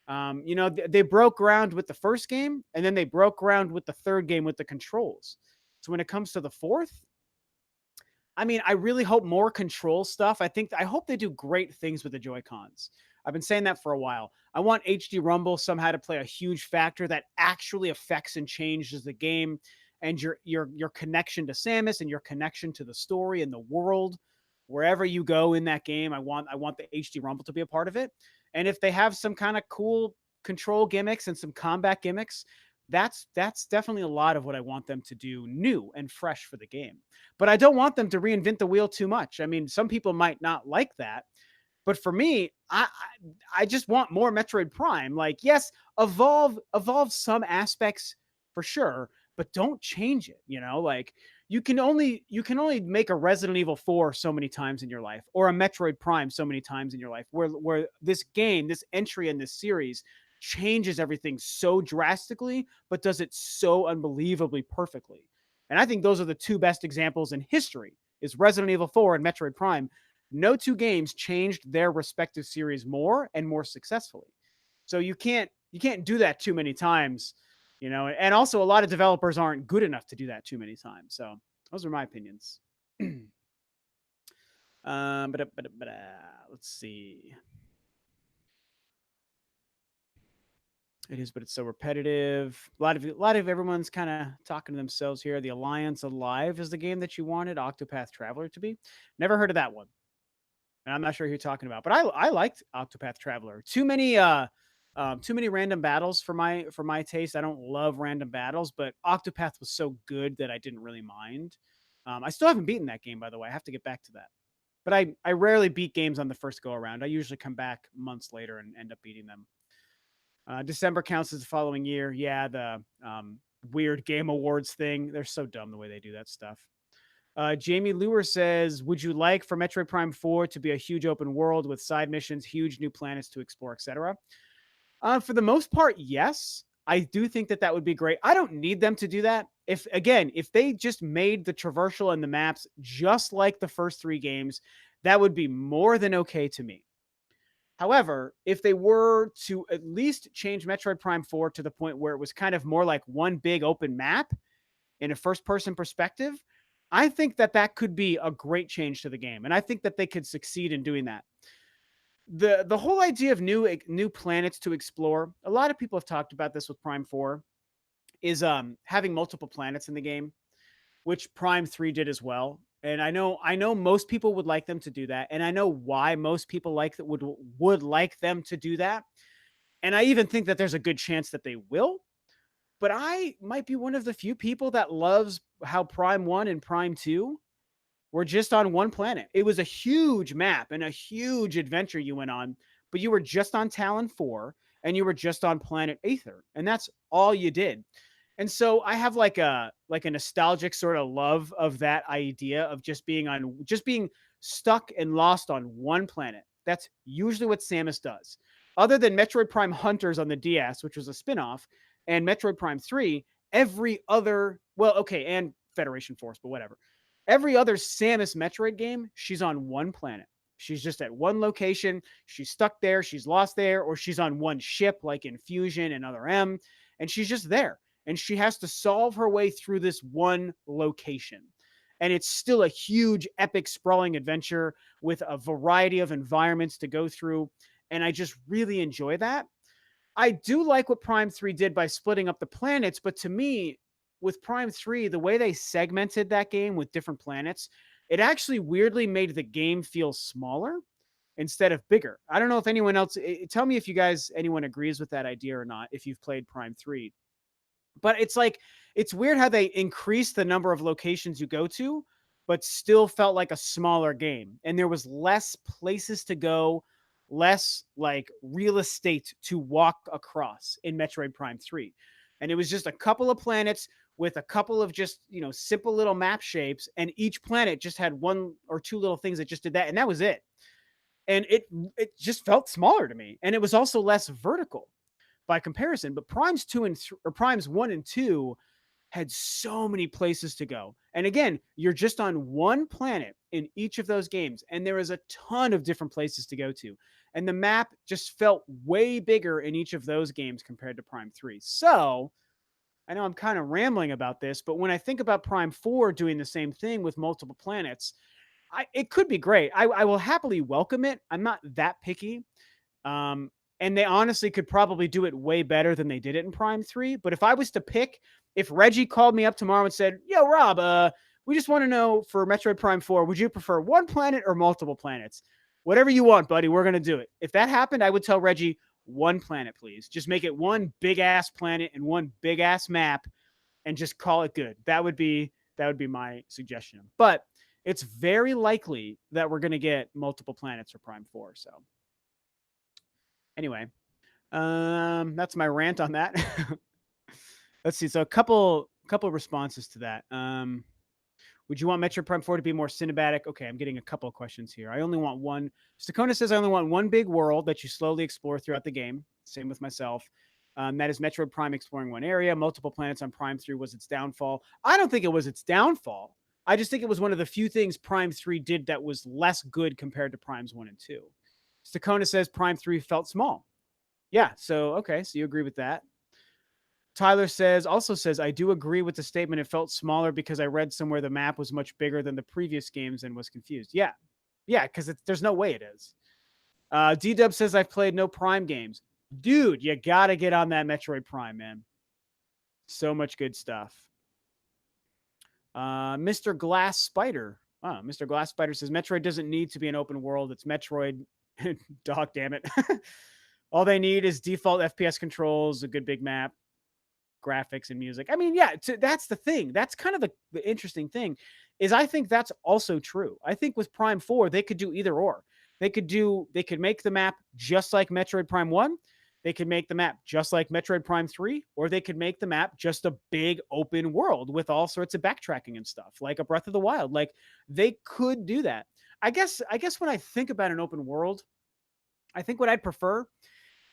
They broke ground with the first game and then they broke ground with the third game with the controls. So when it comes to the fourth, I mean, I really hope more control stuff. I hope they do great things with the Joy Cons. I've been saying that for a while. I want HD Rumble somehow to play a huge factor that actually affects and changes the game, and your connection to Samus and your connection to the story and the world. Wherever you go in that game, I want the HD Rumble to be a part of it. And if they have some kind of cool control gimmicks and some combat gimmicks, that's definitely a lot of what I want them to do new and fresh for the game. But I don't want them to reinvent the wheel too much. I mean, some people might not like that, but for me, I just want more Metroid Prime. Like, yes, evolve some aspects for sure, but don't change it. Like you can only make a Resident Evil 4 so many times in your life, or a Metroid Prime so many times in your life, where this game, this entry in this series changes everything so drastically, but does it so unbelievably perfectly. And I think those are the 2 best examples in history: is Resident Evil 4 and Metroid Prime. No 2 games changed their respective series more and more successfully. So you can't do that too many times, and also a lot of developers aren't good enough to do that too many times. So those are my opinions. Let's see. It is, but it's so repetitive. A lot of everyone's kind of talking to themselves here. The Alliance Alive is the game that you wanted Octopath Traveler to be. Never heard of that one, and I'm not sure who you're talking about. But I liked Octopath Traveler. Too many random battles for my taste. I don't love random battles, but Octopath was so good that I didn't really mind. I still haven't beaten that game, by the way. I have to get back to that. But I rarely beat games on the first go around. I usually come back months later and end up beating them. December counts as the following year. Yeah, the weird Game Awards thing. They're so dumb the way they do that stuff. Jamie Lure says, would you like for Metroid Prime 4 to be a huge open world with side missions, huge new planets to explore, etc.? For the most part, yes. I do think that would be great. I don't need them to do that. If they just made the traversal and the maps just like the first 3 games, that would be more than okay to me. However, if they were to at least change Metroid Prime 4 to the point where it was kind of more like one big open map in a first person perspective, I think that could be a great change to the game. And I think that they could succeed in doing that. The whole idea of new planets to explore, a lot of people have talked about this with Prime 4, is having multiple planets in the game, which Prime 3 did as well. And I know most people would like them to do that, and I know why most people like that would like them to do that. And I even think that there's a good chance that they will. But I might be one of the few people that loves how Prime 1 and Prime 2 were just on one planet. It was a huge map and a huge adventure you went on, but you were just on Talon 4 and you were just on planet Aether, and that's all you did. And so I have like a nostalgic sort of love of that idea of just being stuck and lost on one planet. That's usually what Samus does. Other than Metroid Prime Hunters on the DS, which was a spin-off, and Metroid Prime 3, every other, well, okay, and Federation Force, but whatever. Every other Samus Metroid game, she's on one planet. She's just at one location. She's stuck there. She's lost there, or she's on one ship, like in Fusion and Other M, and she's just there. And she has to solve her way through this one location. And it's still a huge, epic, sprawling adventure with a variety of environments to go through. And I just really enjoy that. I do like what Prime 3 did by splitting up the planets, but to me, with Prime 3, the way they segmented that game with different planets, it actually weirdly made the game feel smaller instead of bigger. I don't know if anyone else tell me if you guys anyone agrees with that idea or not if you've played Prime 3. But it's like it's weird how they increased the number of locations you go to, but still felt like a smaller game. And there was less places to go, less like real estate to walk across in Metroid Prime 3. And it was just a couple of planets with a couple of just, simple little map shapes. And each planet just had one or two little things that just did that. And that was it. And it just felt smaller to me. And it was also less vertical by comparison. But Primes 1 and 2 had so many places to go. And again, you're just on one planet in each of those games, and there is a ton of different places to go to. And the map just felt way bigger in each of those games compared to Prime 3. So I know I'm kind of rambling about this, but when I think about Prime 4 doing the same thing with multiple planets, it could be great. I will happily welcome it. I'm not that picky. Um, and they honestly could probably do it way better than they did it in Prime 3. But if I was to pick, if Reggie called me up tomorrow and said, "Yo, Rob, we just want to know for Metroid Prime 4, would you prefer one planet or multiple planets? Whatever you want, buddy, we're going to do it." If that happened, I would tell Reggie, one planet, please. Just make it one big ass planet and one big ass map and just call it good. That would be my suggestion. But it's very likely that we're going to get multiple planets for Prime 4. So anyway, that's my rant on that. Let's see. So a couple responses to that. Would you want Metroid Prime 4 to be more cinematic? Okay, I'm getting a couple of questions here. I only want one. Stakona says I only want one big world that you slowly explore throughout the game. Same with myself. That is Metroid Prime exploring one area. Multiple planets on Prime 3 was its downfall. I don't think it was its downfall. I just think it was one of the few things Prime 3 did that was less good compared to Primes 1 and 2. Stakona says Prime 3 felt small. Yeah, so okay, so you agree with that. Tyler also says, I do agree with the statement. It felt smaller because I read somewhere the map was much bigger than the previous games and was confused. Yeah. Yeah, because there's no way it is. D-Dub says, I've played no Prime games. Dude, you got to get on that Metroid Prime, man. So much good stuff. Mr. Glass Spider. Oh, Mr. Glass Spider says, Metroid doesn't need to be an open world. It's Metroid. Dog damn it. All they need is default FPS controls, a good big map, graphics, and music. I mean, yeah, that's the thing. That's kind of the interesting thing is I think that's also true. I think with Prime 4, they could do either or. They could make the map just like Metroid Prime 1. They could make the map just like Metroid Prime 3, or they could make the map just a big open world with all sorts of backtracking and stuff, like a Breath of the Wild. Like they could do that. I guess when I think about an open world, I think what I'd prefer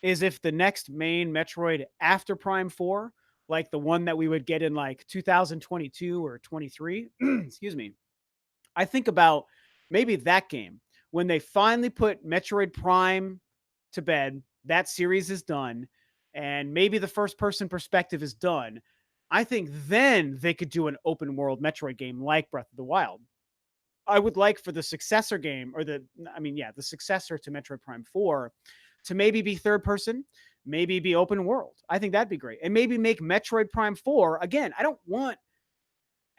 is if the next main Metroid after Prime 4, like the one that we would get in like 2022 or 23, excuse me, I think about maybe that game when they finally put Metroid Prime to bed, that series is done, and maybe the first person perspective is done. I think then they could do an open world Metroid game like Breath of the Wild. I would like for the successor game, or the successor to Metroid Prime 4 to maybe be third person, maybe be open world. I think that'd be great. And maybe make Metroid Prime 4 again.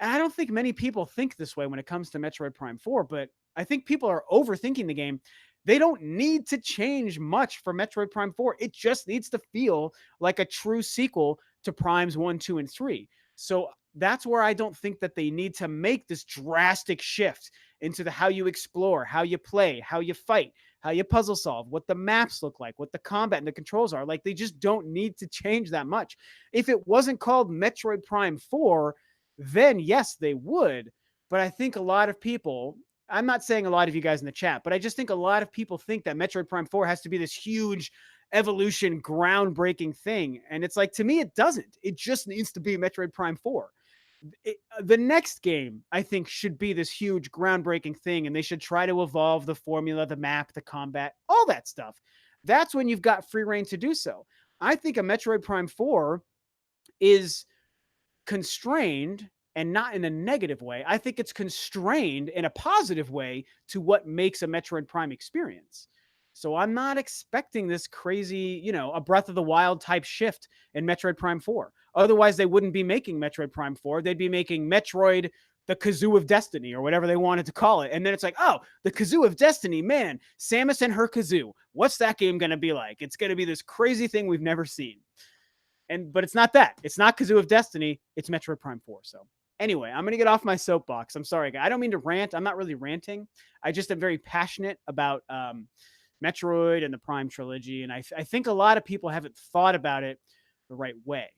I don't think many people think this way when it comes to Metroid Prime 4, but I think people are overthinking the game. They don't need to change much for Metroid Prime 4. It just needs to feel like a true sequel to Primes 1, 2, and 3. So that's where I don't think that they need to make this drastic shift into the how you explore, how you play, how you fight, how you puzzle solve, what the maps look like, what the combat and the controls are. Like, they just don't need to change that much. If it wasn't called Metroid Prime 4, then yes, they would. But I think a lot of people, I'm not saying a lot of you guys in the chat, but I just think a lot of people think that Metroid Prime 4 has to be this huge evolution, groundbreaking thing. And it's like, to me, it doesn't. It just needs to be Metroid Prime 4. The next game, I think, should be this huge, groundbreaking thing, and they should try to evolve the formula, the map, the combat, all that stuff. That's when you've got free reign to do so. I think a Metroid Prime 4 is constrained, and not in a negative way. I think it's constrained in a positive way to what makes a Metroid Prime experience. So I'm not expecting this crazy, a Breath of the Wild type shift in Metroid Prime 4. Otherwise, they wouldn't be making Metroid Prime 4. They'd be making Metroid the Kazoo of Destiny, or whatever they wanted to call it. And then it's like, oh, the Kazoo of Destiny, man, Samus and her Kazoo. What's that game going to be like? It's going to be this crazy thing we've never seen. But it's not that. It's not Kazoo of Destiny. It's Metroid Prime 4. So anyway, I'm going to get off my soapbox. I'm sorry, guys. I don't mean to rant. I'm not really ranting. I just am very passionate about Metroid and the Prime trilogy. And I think a lot of people haven't thought about it the right way.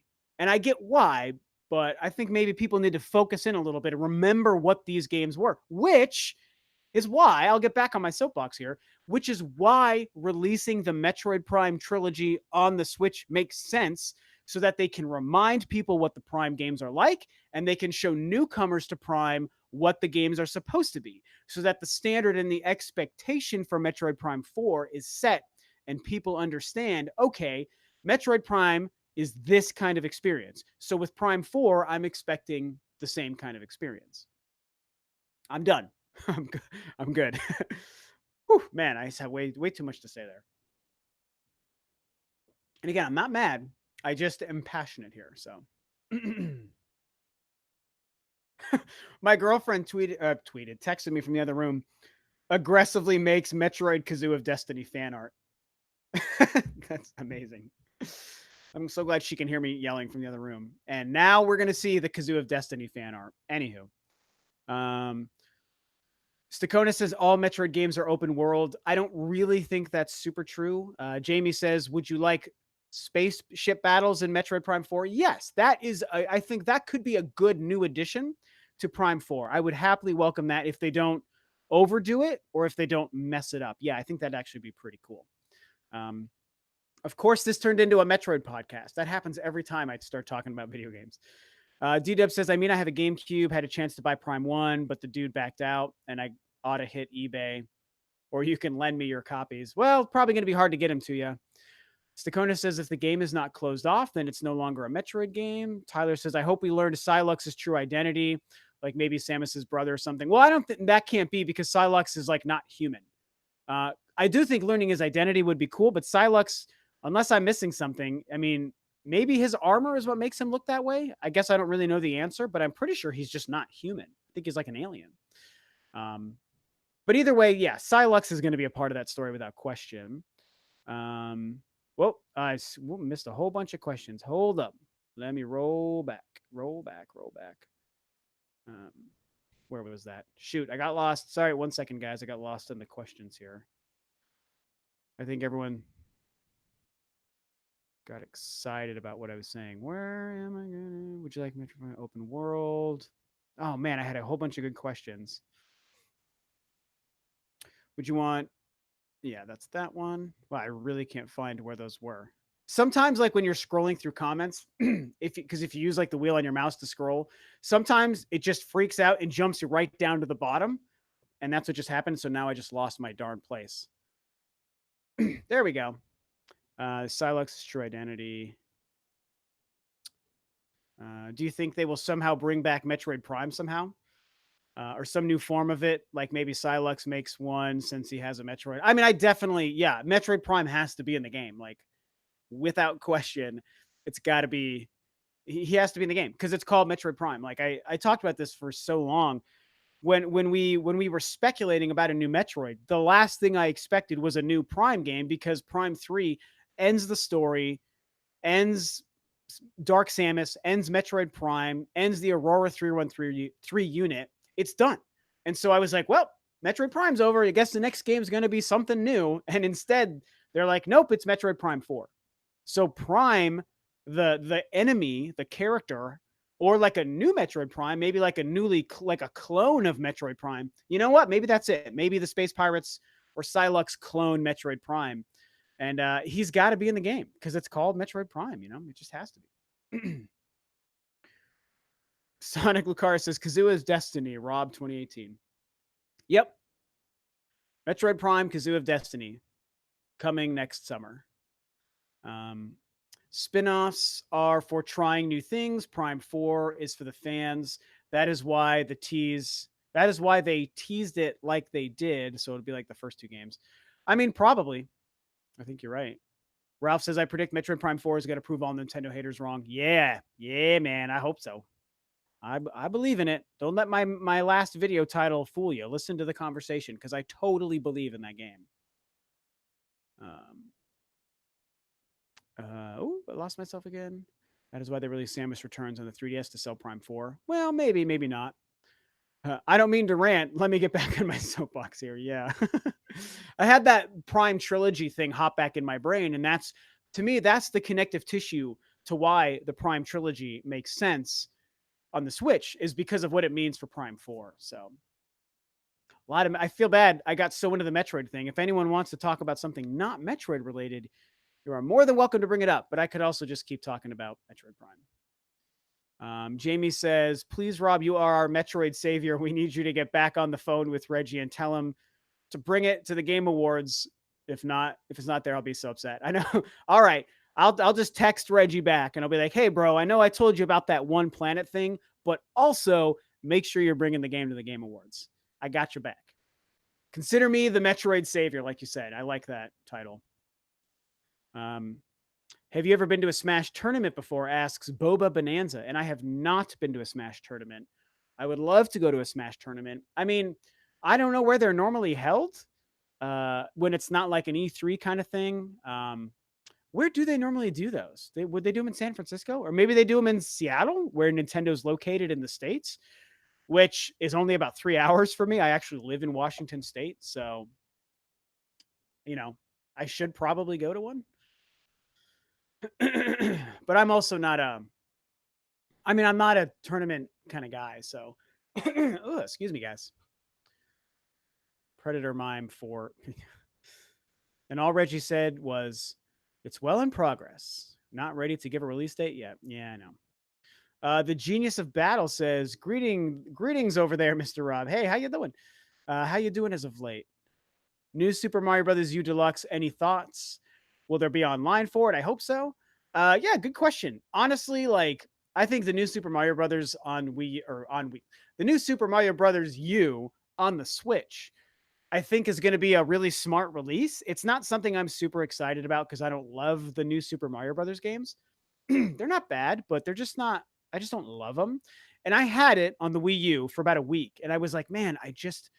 And I get why, but I think maybe people need to focus in a little bit and remember what these games were, which is why, I'll get back on my soapbox here, which is why releasing the Metroid Prime trilogy on the Switch makes sense, so that they can remind people what the Prime games are like, and they can show newcomers to Prime what the games are supposed to be, so that the standard and the expectation for Metroid Prime 4 is set, and people understand, okay, Metroid Prime is this kind of experience. So with Prime 4, I'm expecting the same kind of experience. I'm done. I'm good. Whew, man, I just have way too much to say there. And again, I'm not mad. I just am passionate here. So my girlfriend texted me from the other room, aggressively makes Metroid Kazoo of Destiny fan art. That's amazing. I'm so glad she can hear me yelling from the other room. And now we're going to see the Kazoo of Destiny fan art. Anywho. Stakona says all Metroid games are open world. I don't really think that's super true. Jamie says, would you like spaceship battles in Metroid Prime 4? Yes, that is, I think that could be a good new addition to Prime 4. I would happily welcome that if they don't overdo it or if they don't mess it up. Yeah, I think that'd actually be pretty cool. Of course, this turned into a Metroid podcast. That happens every time I start talking about video games. D-Dub says, I have a GameCube, had a chance to buy Prime 1, but the dude backed out, and I ought to hit eBay, or you can lend me your copies. Well, probably going to be hard to get them to you. Stakona says, if the game is not closed off, then it's no longer a Metroid game. Tyler says, I hope we learned Sylux's true identity, like maybe Samus's brother or something. Well, I don't think that can't be, because Sylux is like not human. I do think learning his identity would be cool, but Sylux, unless I'm missing something, maybe his armor is what makes him look that way. I guess I don't really know the answer, but I'm pretty sure he's just not human. I think he's like an alien. But either way, yeah, Sylux is going to be a part of that story without question. Well, I missed a whole bunch of questions. Hold up. Let me roll back. Where was that? Shoot, I got lost. Sorry, 1 second, guys. I got lost in the questions here. I think everyone got excited about what I was saying. Where am I going? Would you like Metroid Open World? Oh, man, I had a whole bunch of good questions. Would you want... Yeah, that's that one. Well, I really can't find where those were. Sometimes, like when you're scrolling through comments, because if you use like the wheel on your mouse to scroll, sometimes it just freaks out and jumps you right down to the bottom. And that's what just happened. So now I just lost my darn place. There we go. Sylux's true identity. Do you think they will somehow bring back Metroid Prime somehow? Or some new form of it, like maybe Sylux makes one since he has a Metroid. I definitely, yeah, Metroid Prime has to be in the game, like without question. It's got to be He has to be in the game because it's called Metroid Prime. Like I talked about this for so long. When we were speculating about a new Metroid, the last thing I expected was a new Prime game because Prime 3 ends the story, ends Dark Samus, ends Metroid Prime, ends the Aurora 313 unit. It's done. And so I was like, well, Metroid Prime's over. I guess the next game is going to be something new. And instead, they're like, nope, it's Metroid Prime 4. So Prime, the enemy, the character, or like a new Metroid Prime, maybe like like a clone of Metroid Prime. You know what? Maybe that's it. Maybe the Space Pirates or Psylocke clone Metroid Prime, and he's got to be in the game because it's called Metroid Prime. You know, it just has to be. Sonic Lucaris says Kazua's Destiny, Rob 2018. Yep, Metroid Prime, Kazoo of Destiny, coming next summer. Spin-offs are for trying new things. Prime 4 is for the fans. That is why they teased it like they did. So it'll be like the first two games. I mean, probably. I think you're right. Ralph says, I predict Metroid Prime 4 is going to prove all Nintendo haters wrong. Yeah, man. I hope so. I believe in it. Don't let my last video title fool you. Listen to the conversation because I totally believe in that game. I lost myself again. That is why they released Samus Returns on the 3DS to sell Prime 4. Well, maybe, maybe not. I don't mean to rant. Let me get back on my soapbox here. Yeah. I had that Prime trilogy thing hop back in my brain. And that's, to me, that's the connective tissue to why the Prime trilogy makes sense on the Switch, is because of what it means for Prime 4. So I feel bad. I got so into the Metroid thing. If anyone wants to talk about something not Metroid related, you are more than welcome to bring it up, but I could also just keep talking about Metroid Prime. Jamie says, please, Rob, you are our Metroid savior. We need you to get back on the phone with Reggie and tell him to bring it to the Game Awards. If it's not there, I'll be so upset. I know. All right. I'll just text Reggie back and I'll be like, hey, bro, I know I told you about that one planet thing, but also make sure you're bringing the game to the Game Awards. I got your back. Consider me the Metroid savior, like you said. I like that title. Have you ever been to a Smash tournament before? Asks Boba Bonanza. And I have not been to a Smash tournament. I would love to go to a Smash tournament. I mean, I don't know where they're normally held when it's not like an E3 kind of thing. Where do they normally do those? Would they do them in San Francisco? Or maybe they do them in Seattle, where Nintendo's located in the States, which is only about 3 hours for me. I actually live in Washington State. So, I should probably go to one. But I'm also not I'm not a tournament kind of guy, so excuse me, guys. Predator mime for and all Reggie said was it's well in progress. Not ready to give a release date yet. Yeah, I know. The Genius of Battle says, greetings over there, Mr. Rob. Hey, how you doing? How you doing as of late? New Super Mario Brothers U Deluxe, any thoughts? Will there be online for it? I hope so. Yeah, good question. Honestly, like I think the new Super Mario Brothers on Wii, the new Super Mario Brothers U on the Switch, I think is going to be a really smart release. It's not something I'm super excited about because I don't love the new Super Mario Brothers games. They're not bad, but they're just not. I just don't love them. And I had it on the Wii U for about a week, and I was like, man, I just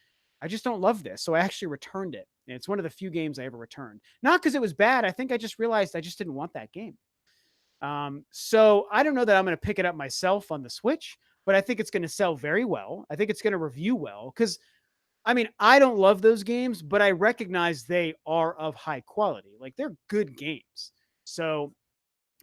don't love this. So I actually returned it. And it's one of the few games I ever returned. Not because it was bad. I think I just realized I just didn't want that game. So I don't know that I'm going to pick it up myself on the Switch, but I think it's going to sell very well. I think it's going to review well because, I mean, I don't love those games, but I recognize they are of high quality. Like they're good games. So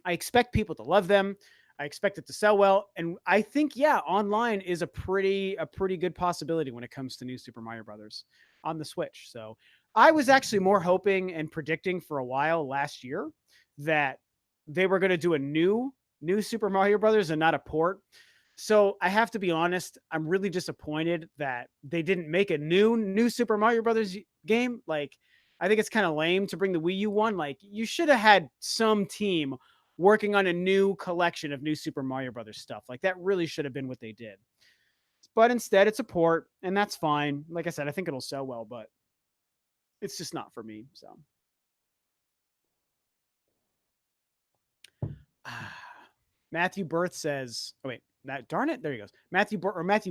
I expect people to love them. I expect it to sell well. And I think, yeah, online is a pretty good possibility when it comes to new Super Mario Brothers on the Switch. So I was actually more hoping and predicting for a while last year that they were going to do a new Super Mario Brothers and not a port. So I have to be honest, I'm really disappointed that they didn't make a new Super Mario Brothers game. Like, I think it's kind of lame to bring the Wii U one. Like, you should have had some team working on a new collection of new Super Mario Brothers stuff. Like, that really should have been what they did. But instead, it's a port, and that's fine. Like I said, I think it'll sell well, but it's just not for me. So, Matthew Birth says, oh wait, that darn it, there he goes. Matthew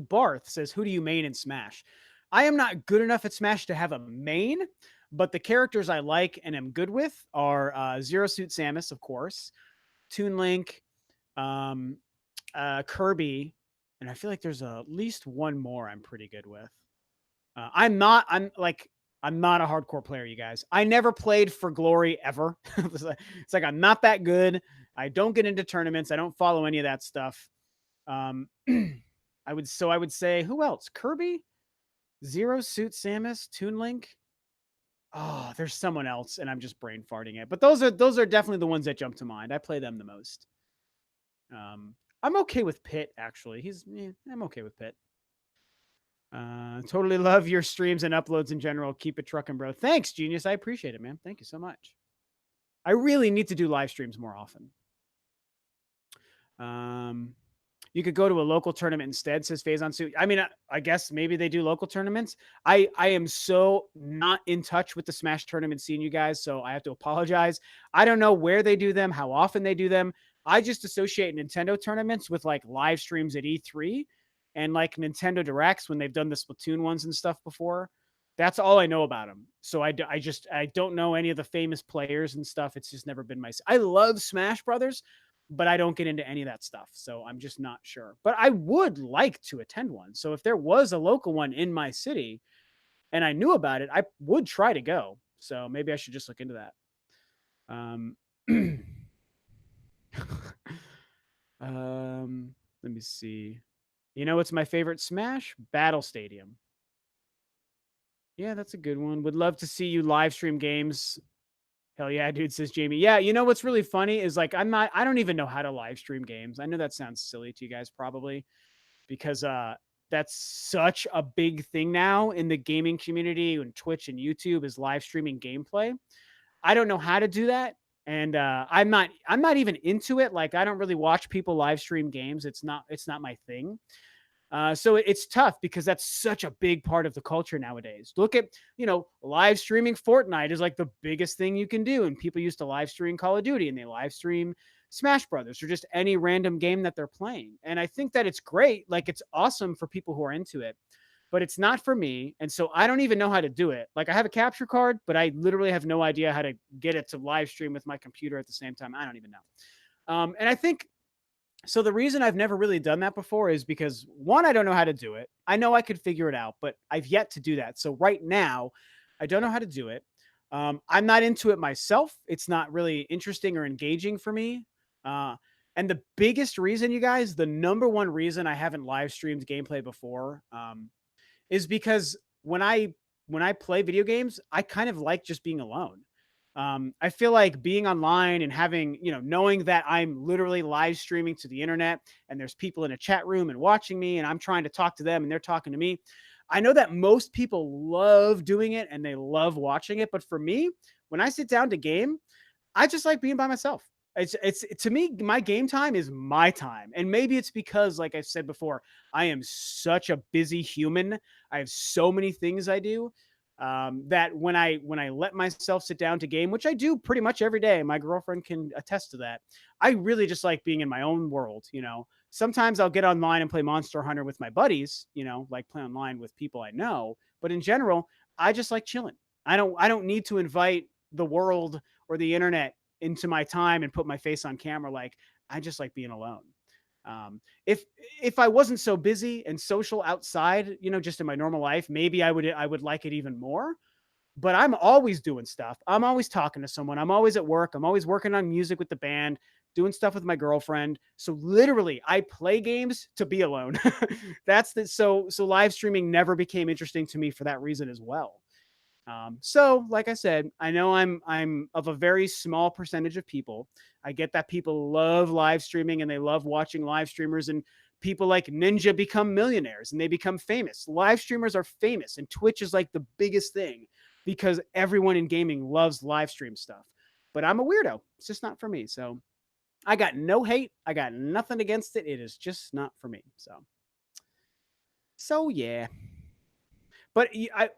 Barth says, who do you main in Smash? I am not good enough at Smash to have a main, but the characters I like and am good with are Zero Suit Samus, of course, Toon Link, um, Kirby, and I feel like there's at least one more I'm pretty good with. I'm not. I'm not a hardcore player, you guys. I never played for glory ever. It's like I'm not that good. I don't get into tournaments. I don't follow any of that stuff. Um, I would say who else? Kirby, Zero Suit Samus, Toon Link. Oh, there's someone else, and I'm just brain farting it. But those are definitely the ones that jump to mind. I play them the most. I'm okay with Pit actually. I'm okay with Pit. Totally love your streams and uploads in general. Keep it trucking, bro. Thanks, genius. I appreciate it, man. Thank you so much. I really need to do live streams more often. You could go to a local tournament instead, says Phazon Suit. I mean, I guess maybe they do local tournaments. I am so not in touch with the Smash tournament scene, you guys, so I have to apologize. I don't know where they do them, how often they do them. I just associate Nintendo tournaments with like live streams at E3 and like Nintendo Directs when they've done the Splatoon ones and stuff before. That's all I know about them. So I don't know any of the famous players and stuff. It's just never been my. I love Smash Brothers, but I don't get into any of that stuff. So I'm just not sure. But I would like to attend one. So if there was a local one in my city and I knew about it, I would try to go. So maybe I should just look into that. Let me see. You know what's my favorite Smash? Battle Stadium. Yeah, that's a good one. Would love to see you live stream games. Hell yeah, dude, says Jamie. Yeah, you know what's really funny is like I don't even know how to live stream games. I know that sounds silly to you guys probably because that's such a big thing now in the gaming community and Twitch and YouTube is live streaming gameplay. I don't know how to do that. And I'm not even into it. Like I don't really watch people live stream games. It's not my thing. So it's tough because that's such a big part of the culture nowadays. Look at, live streaming Fortnite is like the biggest thing you can do. And people used to live stream Call of Duty and they live stream Smash Brothers or just any random game that they're playing. And I think that it's great. Like it's awesome for people who are into it, but it's not for me. And so I don't even know how to do it. Like I have a capture card, but I literally have no idea how to get it to live stream with my computer at the same time. I don't even know. And I think so the reason I've never really done that before is because one, I don't know how to do it. I know I could figure it out, but I've yet to do that. So right now, I don't know how to do it. I'm not into it myself. It's not really interesting or engaging for me. And the biggest reason, you guys, the number one reason I haven't live streamed gameplay before, is because when I play video games, I kind of like just being alone. I feel like being online and having, knowing that I'm literally live streaming to the internet and there's people in a chat room and watching me and I'm trying to talk to them and they're talking to me. I know that most people love doing it and they love watching it. But for me, when I sit down to game, I just like being by myself. It's to me, my game time is my time. And maybe it's because, like I said before, I am such a busy human. I have so many things I do that when I let myself sit down to game, which I do pretty much every day, my girlfriend can attest to that. I really just like being in my own world. Sometimes I'll get online and play Monster Hunter with my buddies. Like play online with people I know. But in general, I just like chilling. I don't need to invite the world or the internet into my time and put my face on camera. Like I just like being alone. If I wasn't so busy and social outside, just in my normal life, maybe I would like it even more. But I'm always doing stuff. I'm always talking to someone. I'm always at work. I'm always working on music with the band, doing stuff with my girlfriend. So literally, I play games to be alone. So live streaming never became interesting to me for that reason as well. So like I said, I know I'm of a very small percentage of people. I get that people love live streaming and they love watching live streamers, and people like Ninja become millionaires and they become famous. Live streamers are famous and Twitch is like the biggest thing because everyone in gaming loves live stream stuff. But I'm a weirdo. It's just not for me. So I got no hate. I got nothing against it. It is just not for me. So yeah. But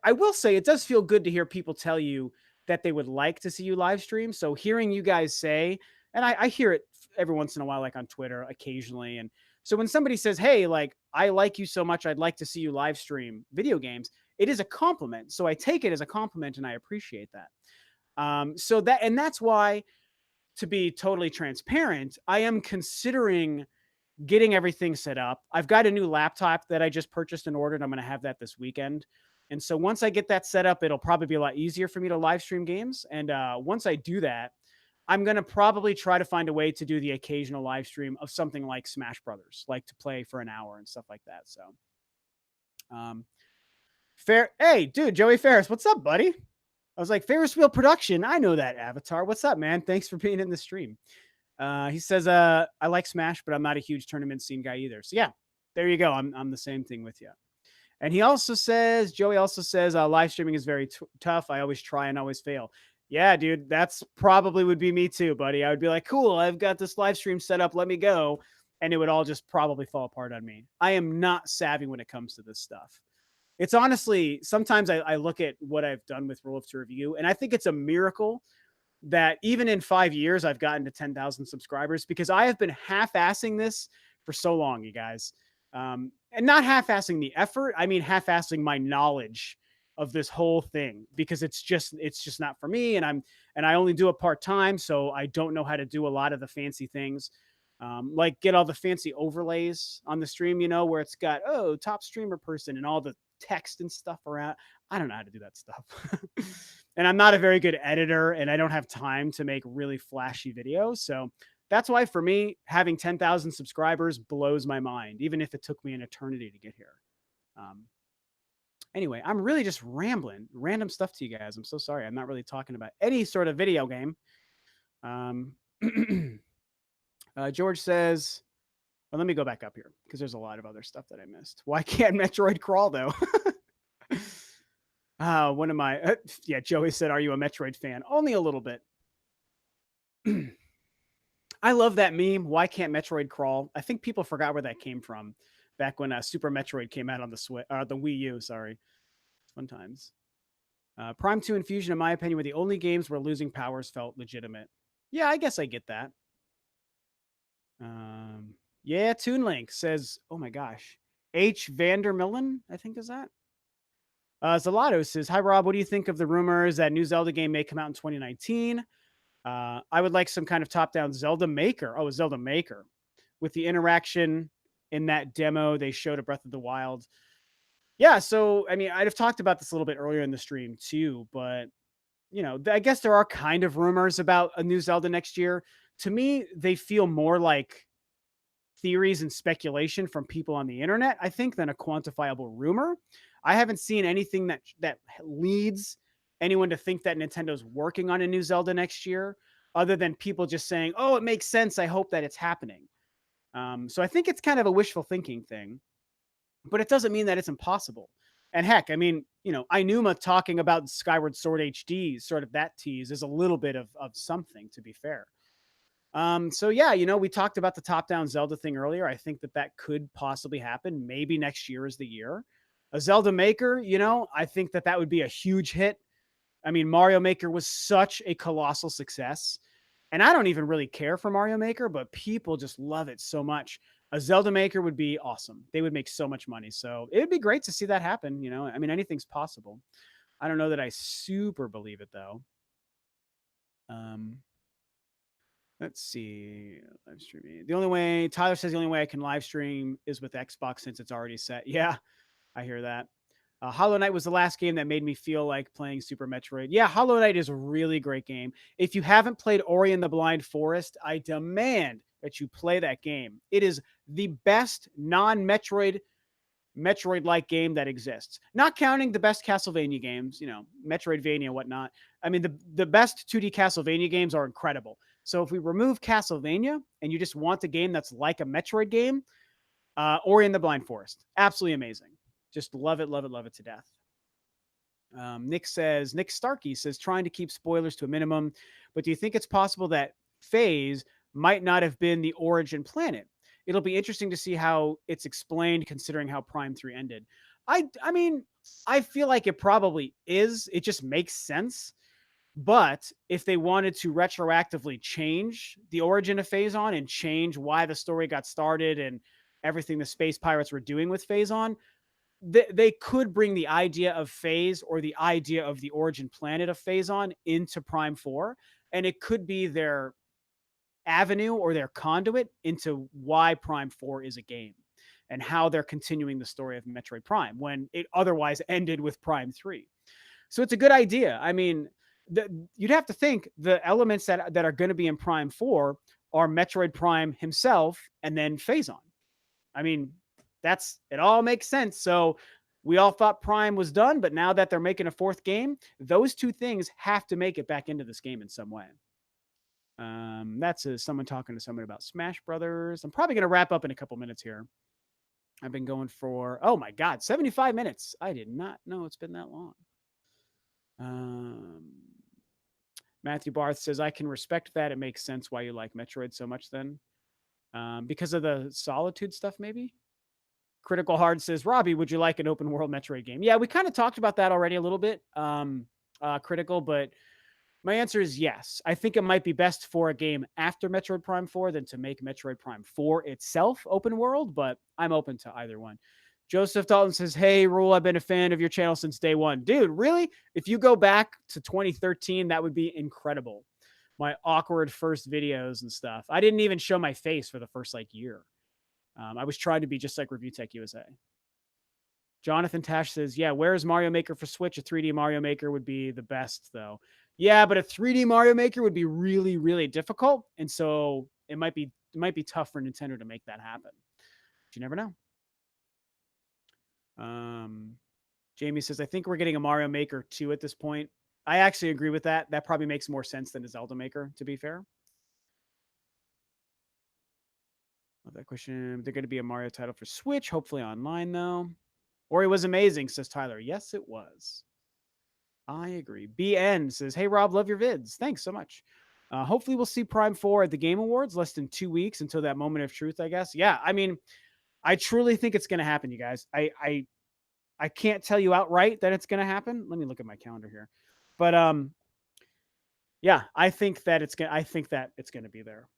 I will say it does feel good to hear people tell you that they would like to see you live stream. So hearing you guys say, and I hear it every once in a while, like on Twitter, occasionally. And so when somebody says, "Hey, like I like you so much, I'd like to see you live stream video games," it is a compliment. So I take it as a compliment, and I appreciate that. So that's why, to be totally transparent, I am considering getting everything set up. I've got a new laptop that I just purchased and ordered. I'm going to have that this weekend. And so once I get that set up, it'll probably be a lot easier for me to live stream games. And once I do that, I'm going to probably try to find a way to do the occasional live stream of something like Smash Brothers, like to play for an hour and stuff like that. So, um, fair. Hey, dude, Joey Ferris, what's up, buddy? I was like, Ferris Wheel Production. I know that avatar. What's up, man? Thanks for being in the stream. He says, I like Smash, but I'm not a huge tournament scene guy either. So yeah, there you go. I'm the same thing with you. And he also says, Joey also says, live streaming is very tough. I always try and always fail. Yeah, dude, that's probably would be me too, buddy. I would be like, cool, I've got this live stream set up. Let me go. And it would all just probably fall apart on me. I am not savvy when it comes to this stuff. It's honestly, sometimes I look at what I've done with Roll of to Review, and I think it's a miracle that even in 5 years, I've gotten to 10,000 subscribers, because I have been half-assing this for so long, you guys. And not half-assing the effort. I mean, half-assing my knowledge of this whole thing, because it's just not for me. And I only do it part-time. So I don't know how to do a lot of the fancy things. Like get all the fancy overlays on the stream, where it's got, oh, top streamer person and all the text and stuff around. I don't know how to do that stuff. And I'm not a very good editor, and I don't have time to make really flashy videos. So that's why for me, having 10,000 subscribers blows my mind, even if it took me an eternity to get here. Anyway, I'm really just rambling random stuff to you guys. I'm so sorry. I'm not really talking about any sort of video game. George says, well, let me go back up here because there's a lot of other stuff that I missed. Why can't Metroid crawl, though? One of my, yeah, Joey said, are you a Metroid fan? Only a little bit. I love that meme. Why can't Metroid crawl? I think people forgot where that came from back when Super Metroid came out on the Wii U. Sorry, fun times. Prime 2 and Fusion, in my opinion, were the only games where losing powers felt legitimate. Yeah, I guess I get that. Yeah, Toon Link says, oh my gosh, H. Vandermillen, I think is that. Zalato says, hi Rob, what do you think of the rumors that new Zelda game may come out in 2019? I would like some kind of top-down Zelda Maker. Oh, a Zelda Maker. With the interaction in that demo they showed at Breath of the Wild. Yeah, so, I mean, I'd have talked about this a little bit earlier in the stream too, but, I guess there are kind of rumors about a new Zelda next year. To me, they feel more like theories and speculation from people on the internet, I think, than a quantifiable rumor. I haven't seen anything that leads anyone to think that Nintendo's working on a new Zelda next year, other than people just saying, oh, it makes sense. I hope that it's happening. So I think it's kind of a wishful thinking thing, but it doesn't mean that it's impossible. And heck, I mean, Inuma talking about Skyward Sword HD, sort of that tease, is a little bit of something, to be fair. So yeah, we talked about the top-down Zelda thing earlier. I think that could possibly happen. Maybe next year is the year. A Zelda Maker, I think that would be a huge hit. I mean, Mario Maker was such a colossal success. And I don't even really care for Mario Maker, but people just love it so much. A Zelda Maker would be awesome. They would make so much money. So it would be great to see that happen. I mean, anything's possible. I don't know that I super believe it, though. Let's see. Live streaming. Tyler says the only way I can live stream is with Xbox since it's already set. Yeah, I hear that. Hollow Knight was the last game that made me feel like playing Super Metroid. Yeah, Hollow Knight is a really great game. If you haven't played Ori and the Blind Forest, I demand that you play that game. It is the best Metroid-like game that exists. Not counting the best Castlevania games, Metroidvania, whatnot. I mean, the best 2D Castlevania games are incredible. So if we remove Castlevania and you just want a game that's like a Metroid game, Ori and the Blind Forest, absolutely amazing. Just love it, love it, love it to death. Nick Starkey says, trying to keep spoilers to a minimum, but do you think it's possible that Phase might not have been the origin planet? It'll be interesting to see how it's explained, considering how Prime 3 ended. I mean, I feel like it probably is. It just makes sense. But if they wanted to retroactively change the origin of Phase-On and change why the story got started and everything the space pirates were doing with Phase-On, they could bring the idea of Phase or the idea of the origin planet of Phase-On into Prime 4, and it could be their avenue or their conduit into why Prime 4 is a game and how they're continuing the story of Metroid Prime when it otherwise ended with Prime 3. So it's a good idea. I mean, you'd have to think the elements that are going to be in Prime 4 are Metroid Prime himself and then Phase-On. I mean, that's it all makes sense. So we all thought Prime was done, but now that they're making a fourth game, those two things have to make it back into this game in some way. That's someone talking to someone about Smash Brothers. I'm probably going to wrap up in a couple minutes here. I've been going for, oh my God, 75 minutes. I did not know it's been that long. Matthew Barth says, I can respect that. It makes sense why you like Metroid so much then. Because of the Solitude stuff, maybe? Critical Hard says, Robbie, would you like an open world Metroid game? Yeah, we kind of talked about that already a little bit, Critical, but my answer is yes. I think it might be best for a game after Metroid Prime 4 than to make Metroid Prime 4 itself open world, but I'm open to either one. Joseph Dalton says, hey, Rule, I've been a fan of your channel since day one. Dude, really? If you go back to 2013, that would be incredible. My awkward first videos and stuff. I didn't even show my face for the first year. I was trying to be just like Review Tech USA. Jonathan Tash says, yeah, where's Mario Maker for Switch? A 3D Mario Maker would be the best, though. Yeah, but a 3D Mario Maker would be really, really difficult. And so it might be tough for Nintendo to make that happen. But you never know. Jamie says, I think we're getting a Mario Maker 2 at this point. I actually agree with that. That probably makes more sense than a Zelda Maker, to be fair. Love that question. They're going to be a Mario title for Switch, hopefully online, though. Ori was amazing, says Tyler. Yes, it was. I agree. BN says, hey, Rob, love your vids. Thanks so much. Hopefully we'll see Prime 4 at the Game Awards, less than 2 weeks until that moment of truth, I guess. Yeah, I mean, I truly think it's going to happen, you guys. I can't tell you outright that it's going to happen. Let me look at my calendar here. But yeah, I think that it's going to be there.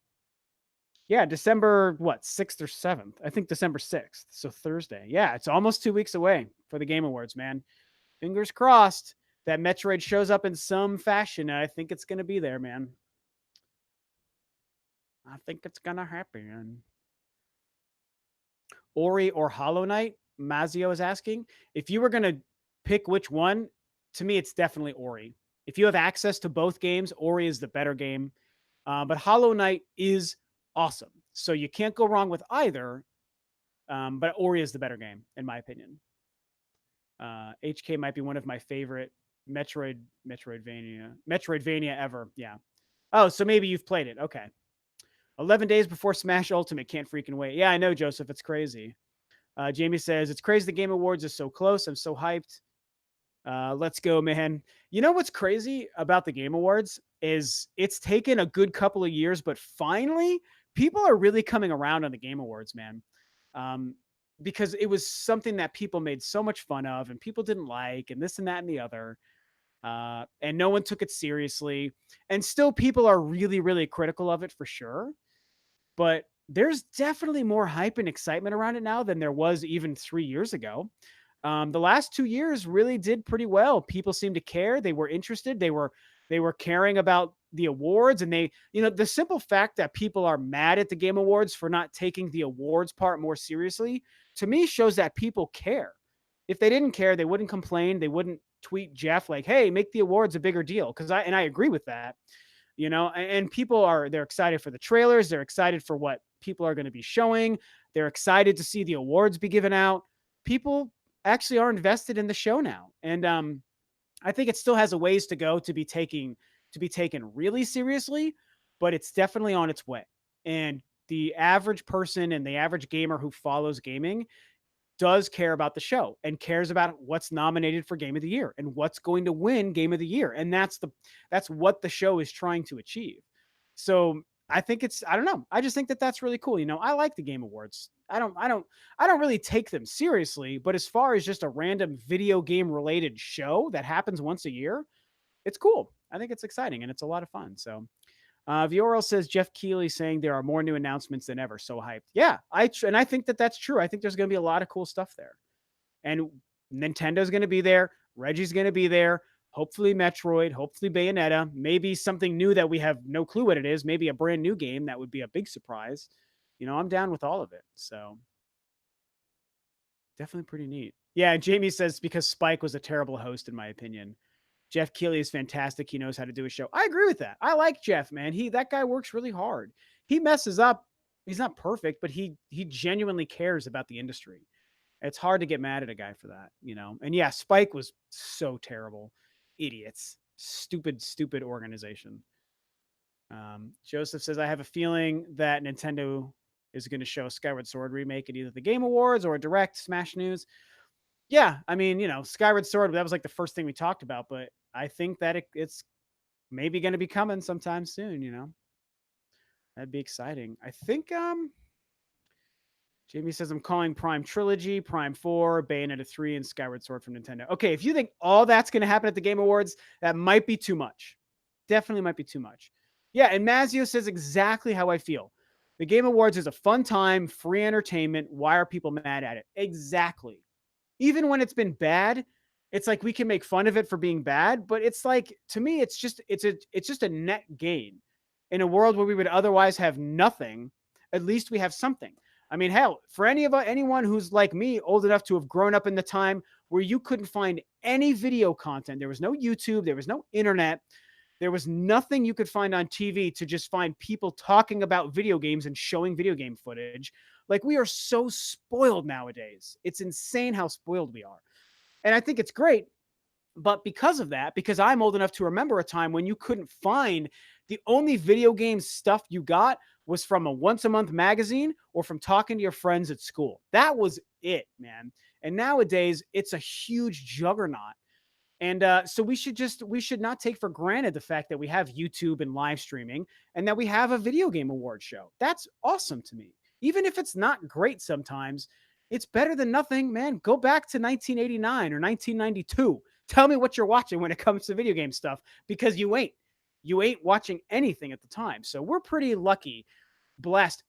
Yeah, December 6th or 7th? I think December 6th. So Thursday. Yeah, it's almost 2 weeks away for the Game Awards, man. Fingers crossed that Metroid shows up in some fashion. And I think it's going to be there, man. I think it's going to happen. Ori or Hollow Knight? Mazio is asking. If you were going to pick which one, to me, it's definitely Ori. If you have access to both games, Ori is the better game. But Hollow Knight is awesome. So you can't go wrong with either. But Ori is the better game, in my opinion. HK might be one of my favorite Metroidvania ever. Yeah. Oh, so maybe you've played it. Okay. 11 days before Smash Ultimate. Can't freaking wait. Yeah, I know, Joseph. It's crazy. Jamie says, it's crazy the Game Awards is so close. I'm so hyped. Let's go, man. You know what's crazy about the Game Awards is it's taken a good couple of years, but finally people are really coming around on the Game Awards, man. Because it was something that people made so much fun of and people didn't like and this and that and the other. And no one took it seriously. And still people are really, really critical of it for sure. But there's definitely more hype and excitement around it now than there was even 3 years ago. The last 2 years really did pretty well. People seemed to care. They were interested. They were caring about the awards, and the simple fact that people are mad at the Game Awards for not taking the awards part more seriously, to me, shows that people care. If they didn't care, they wouldn't complain. They wouldn't tweet Jeff like, hey, make the awards a bigger deal. I agree with that, and they're excited for the trailers. They're excited for what people are going to be showing. They're excited to see the awards be given out. People actually are invested in the show now. And I think it still has a ways to go to be taken really seriously, but it's definitely on its way. And the average person and the average gamer who follows gaming does care about the show and cares about what's nominated for Game of the Year and what's going to win Game of the Year. And that's what the show is trying to achieve. So I think I don't know. I just think that that's really cool. I like the Game Awards. I don't really take them seriously, but as far as just a random video game related show that happens once a year, it's cool. I think it's exciting and it's a lot of fun. So Vioral says Jeff Keighley saying there are more new announcements than ever. So hyped. Yeah, and I think that that's true. I think there's going to be a lot of cool stuff there, and Nintendo's going to be there. Reggie's going to be there. Hopefully Metroid. Hopefully Bayonetta. Maybe something new that we have no clue what it is. Maybe a brand new game that would be a big surprise. I'm down with all of it. So definitely pretty neat. Yeah, Jamie says because Spike was a terrible host in my opinion. Jeff Keighley is fantastic. He knows how to do a show. I agree with that. I like Jeff, man. That guy works really hard. He messes up. He's not perfect, but he genuinely cares about the industry. It's hard to get mad at a guy for that. And yeah, Spike was so terrible. Idiots. Stupid organization. Joseph says, I have a feeling that Nintendo is going to show Skyward Sword remake at either the Game Awards or a direct Smash News. Yeah, I mean, Skyward Sword, that was like the first thing we talked about, but I think that it's maybe going to be coming sometime soon. That'd be exciting. I think Jamie says I'm calling Prime Trilogy, Prime 4, Bayonetta 3, and Skyward Sword from Nintendo. Okay, if you think all that's going to happen at the Game Awards, that might be too much. Definitely might be too much. Yeah, and Mazio says exactly how I feel. The Game Awards is a fun time, free entertainment. Why are people mad at it? Exactly. Even when it's been bad, it's like we can make fun of it for being bad, but it's like, to me, it's just a net gain. In a world where we would otherwise have nothing, at least we have something. I mean, hell, for anyone who's like me, old enough to have grown up in the time where you couldn't find any video content, there was no YouTube, there was no internet, there was nothing you could find on TV to just find people talking about video games and showing video game footage. Like, we are so spoiled nowadays. It's insane how spoiled we are. And I think it's great. But because of that, because I'm old enough to remember a time when you couldn't find, the only video game stuff you got was from a once a month magazine or from talking to your friends at school. That was it, man. And nowadays, it's a huge juggernaut. And so we should not take for granted the fact that we have YouTube and live streaming and that we have a video game award show. That's awesome to me. Even if it's not great sometimes, it's better than nothing, man. Go back to 1989 or 1992. Tell me what you're watching when it comes to video game stuff, because you ain't. You ain't watching anything at the time. So we're pretty lucky, blessed,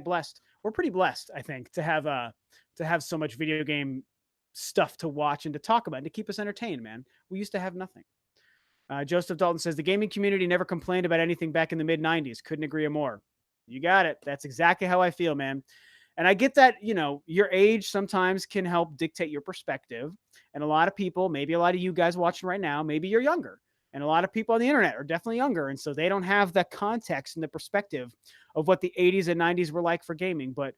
#blessed. We're pretty blessed, I think, to have so much video game stuff to watch and to talk about and to keep us entertained, man. We used to have nothing. Joseph Dalton says the gaming community never complained about anything back in the mid 90s. Couldn't agree more. You got it. That's exactly how I feel, man. And I get that, your age sometimes can help dictate your perspective. And a lot of people, maybe a lot of you guys watching right now, maybe you're younger. And a lot of people on the internet are definitely younger. And so they don't have the context and the perspective of what the 80s and 90s were like for gaming. But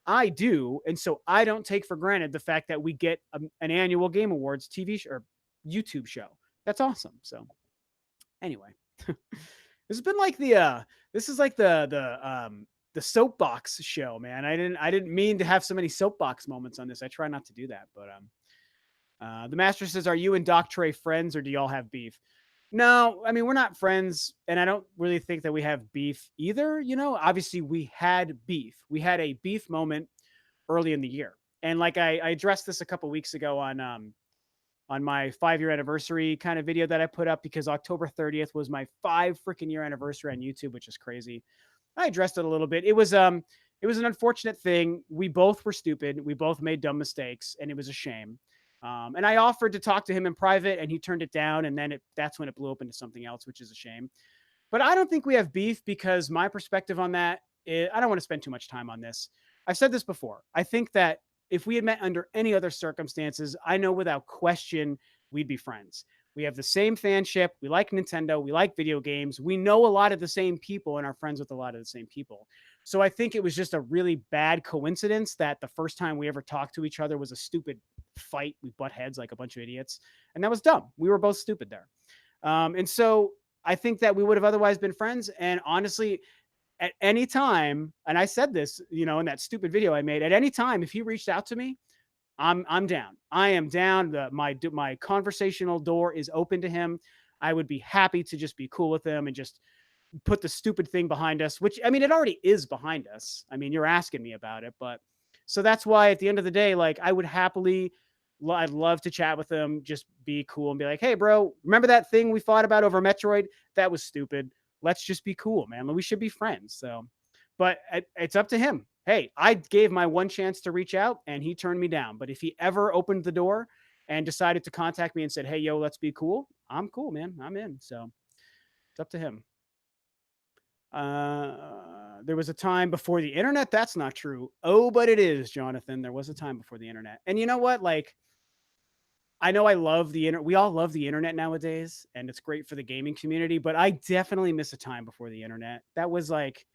I do. And so I don't take for granted the fact that we get an annual Game Awards TV show or YouTube show. That's awesome. So anyway, this has been like this is like the soapbox show, man. I didn't mean to have so many soapbox moments on this. I try not to do that, but the master says, are you and Doc Trey friends or do y'all have beef? No, I mean, we're not friends, and I don't really think that we have beef either. Obviously we had beef. We had a beef moment early in the year. And like I addressed this a couple weeks ago on my 5-year anniversary kind of video that I put up, because October 30th was my 5 freaking year anniversary on YouTube, which is crazy. I addressed it a little bit. It was an unfortunate thing. We both were stupid. We both made dumb mistakes, and it was a shame. And I offered to talk to him in private, and he turned it down. And then that's when it blew up into something else, which is a shame. But I don't think we have beef, because my perspective on that is, I don't want to spend too much time on this. I've said this before. I think that if we had met under any other circumstances, I know without question we'd be friends. We have the same fanship. We like Nintendo. We like video games. We know a lot of the same people and are friends with a lot of the same people. So I think it was just a really bad coincidence that the first time we ever talked to each other was a stupid fight. We butt heads like a bunch of idiots. And that was dumb. We were both stupid there. And so I think that we would have otherwise been friends. And honestly, at any time, and I said this, in that stupid video I made, at any time, if he reached out to me, I'm down. I am down. My conversational door is open to him. I would be happy to just be cool with him and just put the stupid thing behind us, which, I mean, it already is behind us. I mean, you're asking me about it, but so that's why at the end of the day, like, I would happily I'd love to chat with him, just be cool and be like, hey, bro, remember that thing we fought about over Metroid? That was stupid. Let's just be cool, man. We should be friends. So, but it's up to him. Hey, I gave my one chance to reach out and he turned me down. But if he ever opened the door and decided to contact me and said, hey, yo, let's be cool, I'm cool, man. I'm in. So it's up to him. There was a time before the internet. That's not true. Oh, but it is, Jonathan. There was a time before the internet. And you know what? Like, I know I love the internet. We all love the internet nowadays, and it's great for the gaming community. But I definitely miss a time before the internet. That was like,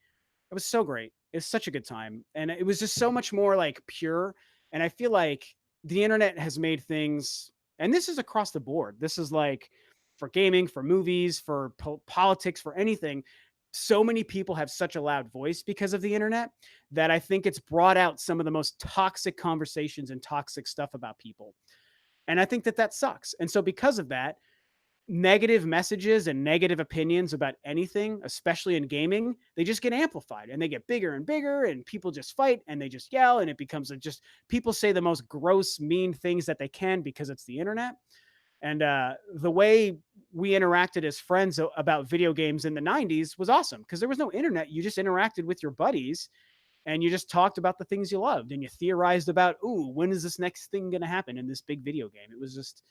it was so great. It was such a good time, and it was just so much more like pure. And I feel like the internet has made things, and this is across the board. This is like for gaming, for movies, for politics, for anything. So many people have such a loud voice because of the internet that I think it's brought out some of the most toxic conversations and toxic stuff about people. And I think that that sucks. And so, because of that, negative messages and negative opinions about anything, especially in gaming, they just get amplified and they get bigger and bigger, and people just fight and they just yell, and it becomes just people say the most gross, mean things that they can because it's the internet. And the way we interacted as friends about video games in the 90s was awesome because there was no internet. You just interacted with your buddies and you just talked about the things you loved and you theorized about, ooh, when is this next thing going to happen in this big video game? It was just,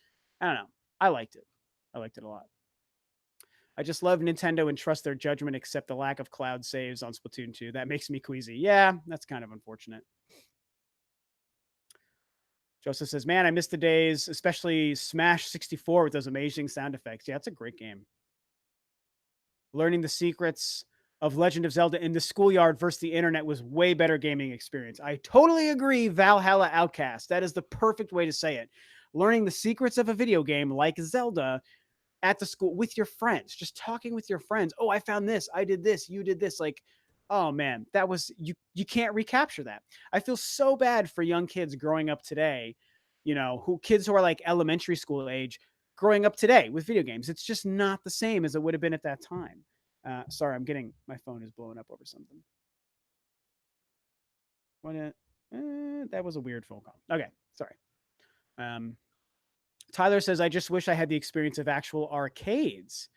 I don't know. I liked it. I liked it a lot. I just love Nintendo and trust their judgment, except the lack of cloud saves on Splatoon 2. That makes me queasy. Yeah, that's kind of unfortunate. Joseph says, man, I miss the days, especially Smash 64 with those amazing sound effects. Yeah, it's a great game. Learning the secrets of Legend of Zelda in the schoolyard versus the internet was way better gaming experience. I totally agree, Valhalla Outcast. That is the perfect way to say it. Learning the secrets of a video game like Zelda at the school with your friends, just talking with your friends. Oh, I found this. I did this. You did this. Like, oh man, that was you can't recapture that. I feel so bad for young kids growing up today, kids who are like elementary school age growing up today with video games. It's just not the same as it would have been at that time. Sorry, my phone is blowing up over something. That was a weird phone call. Okay, sorry. Tyler says, I just wish I had the experience of actual arcades,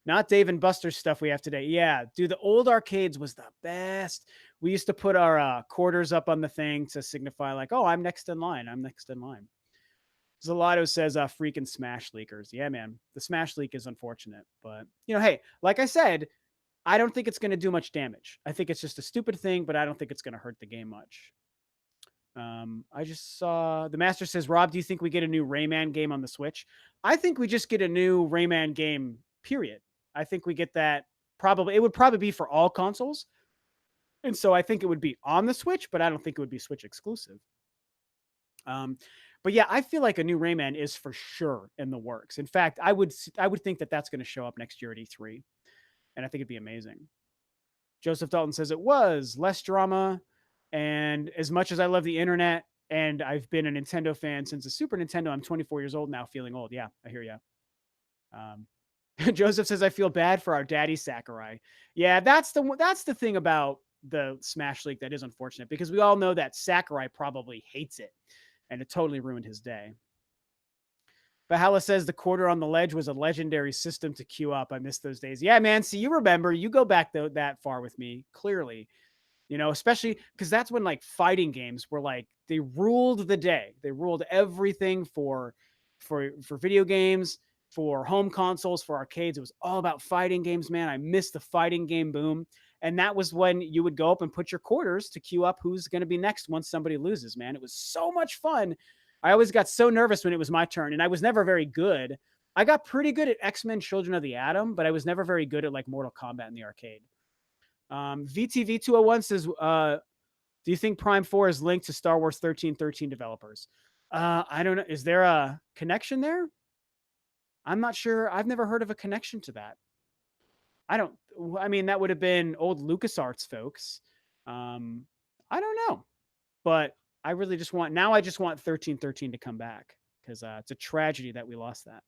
not Dave and Buster's stuff we have today. Yeah, dude, the old arcades was the best. We used to put our quarters up on the thing to signify, like, oh, I'm next in line. I'm next in line. Zelato says, freaking Smash leakers. Yeah, man, the Smash leak is unfortunate. But, hey, like I said, I don't think it's going to do much damage. I think it's just a stupid thing, but I don't think it's going to hurt the game much. I just saw the master says, Rob, do you think we get a new Rayman game on the Switch? I think we just get a new Rayman game, period. I think we get that probably. It would probably be for all consoles. And so I think it would be on the Switch, but I don't think it would be Switch exclusive. But yeah, I feel like a new Rayman is for sure in the works. In fact, I would think that that's going to show up next year at E3, and I think it'd be amazing. Joseph Dalton says it was less drama, and as much as I love the internet and I've been a Nintendo fan since the Super Nintendo, I'm 24 years old now, feeling old. Yeah, I hear you. Joseph says I feel bad for our daddy Sakurai. Yeah, that's the thing about the Smash League that is unfortunate because we all know that Sakurai probably hates it, and it totally ruined his day. Valhalla says the quarter on the ledge was a legendary system to queue up. I miss those days. Yeah, man. See, you remember. You go back that far with me, clearly. Especially because that's when like fighting games were like they ruled the day. They ruled everything for video games, for home consoles, for arcades. It was all about fighting games, man. I missed the fighting game boom. And that was when you would go up and put your quarters to queue up who's going to be next once somebody loses, man. It was so much fun. I always got so nervous when it was my turn, and I was never very good. I got pretty good at X-Men Children of the Atom, but I was never very good at like Mortal Kombat in the arcade. VTV 201 says, do you think Prime 4 is linked to Star Wars 1313 developers? I don't know. Is there a connection there? I'm not sure. I've never heard of a connection to that. I mean, that would have been old LucasArts folks. I don't know. But I really just want 1313 to come back because it's a tragedy that we lost that.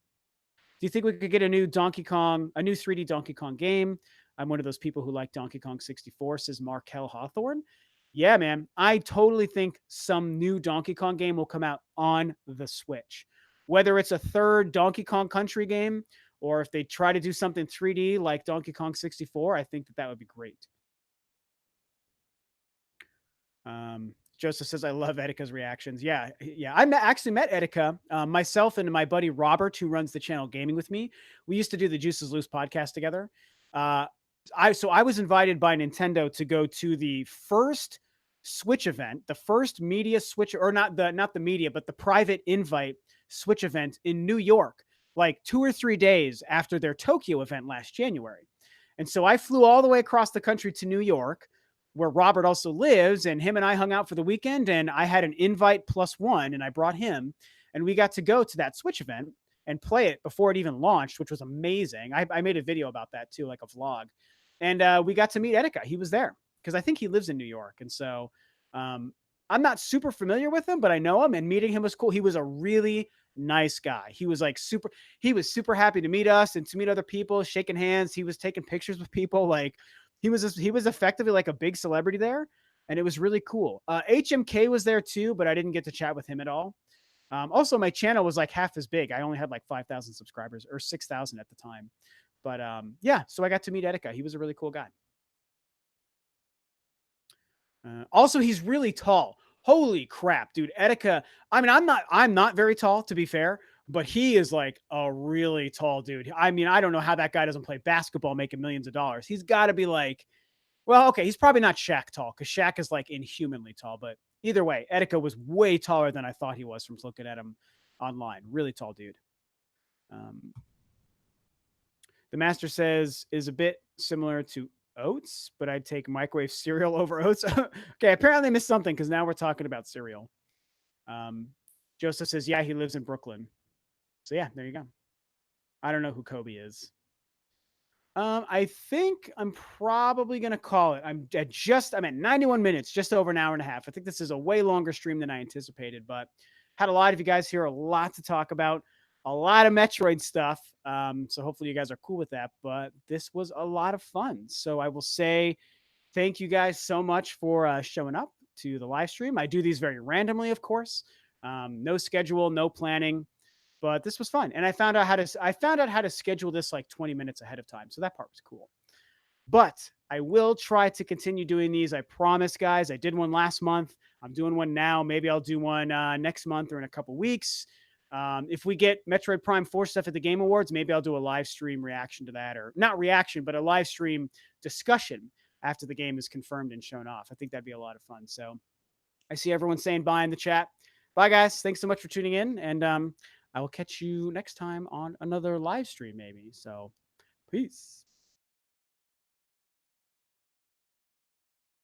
Do you think we could get a new 3D Donkey Kong game? I'm one of those people who like Donkey Kong 64, says Markel Hawthorne. Yeah, man. I totally think some new Donkey Kong game will come out on the Switch. Whether it's a third Donkey Kong Country game or if they try to do something 3D like Donkey Kong 64, I think that that would be great. Joseph says, I love Etika's reactions. Yeah, yeah. Actually met Etika, myself and my buddy Robert, who runs the channel Gaming with Me. We used to do the Juices Loose podcast together. Uh, I was invited by Nintendo to go to the first Switch event, the first media Switch, or not the media, but the private invite Switch event in New York, like 2 or 3 days after their Tokyo event last January. And so I flew all the way across the country to New York, where Robert also lives, and him and I hung out for the weekend. And I had an invite plus one, and I brought him, and we got to go to that Switch event and play it before it even launched, which was amazing. I made a video about that too, like a vlog, and we got to meet Etika. He was there because I think he lives in New York, and so um, I'm not super familiar with him, but I know him, and meeting him was cool. He was a really nice guy. He was like super. He was super happy to meet us and to meet other people, shaking hands. He was taking pictures with people. Like he was effectively like a big celebrity there, and it was really cool. HMK was there too, but I didn't get to chat with him at all. Also, my channel was like half as big. I only had like 5,000 subscribers or 6,000 at the time. But yeah, so I got to meet Etika. He was a really cool guy. Also, he's really tall. Holy crap, dude! Etika. I mean, I'm not very tall to be fair, but he is like a really tall dude. I mean, I don't know how that guy doesn't play basketball, making millions of dollars. He's got to be like, well, okay, he's probably not Shaq tall because Shaq is like inhumanly tall. But either way, Etika was way taller than I thought he was from looking at him online. Really tall dude. Um, the master says is a bit similar to oats, but I'd take microwave cereal over oats. Okay, apparently I missed something because now we're talking about cereal. Um, Joseph says, yeah, he lives in Brooklyn. So yeah, there you go. I don't know who Kobe is. I think I'm probably gonna call it. I'm at 91 minutes, just over an hour and a half. I think this is a way longer stream than I anticipated, but had a lot of you guys here, a lot to talk about, a lot of Metroid stuff. So hopefully you guys are cool with that. But this was a lot of fun. So I will say thank you guys so much for showing up to the live stream. I do these very randomly, of course. No schedule, no planning, but this was fun. And I found out how to schedule this like 20 minutes ahead of time. So that part was cool. But I will try to continue doing these. I promise, guys. I did one last month. I'm doing one now. Maybe I'll do one next month or in a couple weeks. If we get Metroid Prime 4 stuff at the Game Awards, maybe I'll do a live stream reaction to that, or not reaction, but a live stream discussion after the game is confirmed and shown off. I think that'd be a lot of fun. So I see everyone saying bye in the chat. Bye, guys. Thanks so much for tuning in. And I will catch you next time on another live stream, maybe. So peace.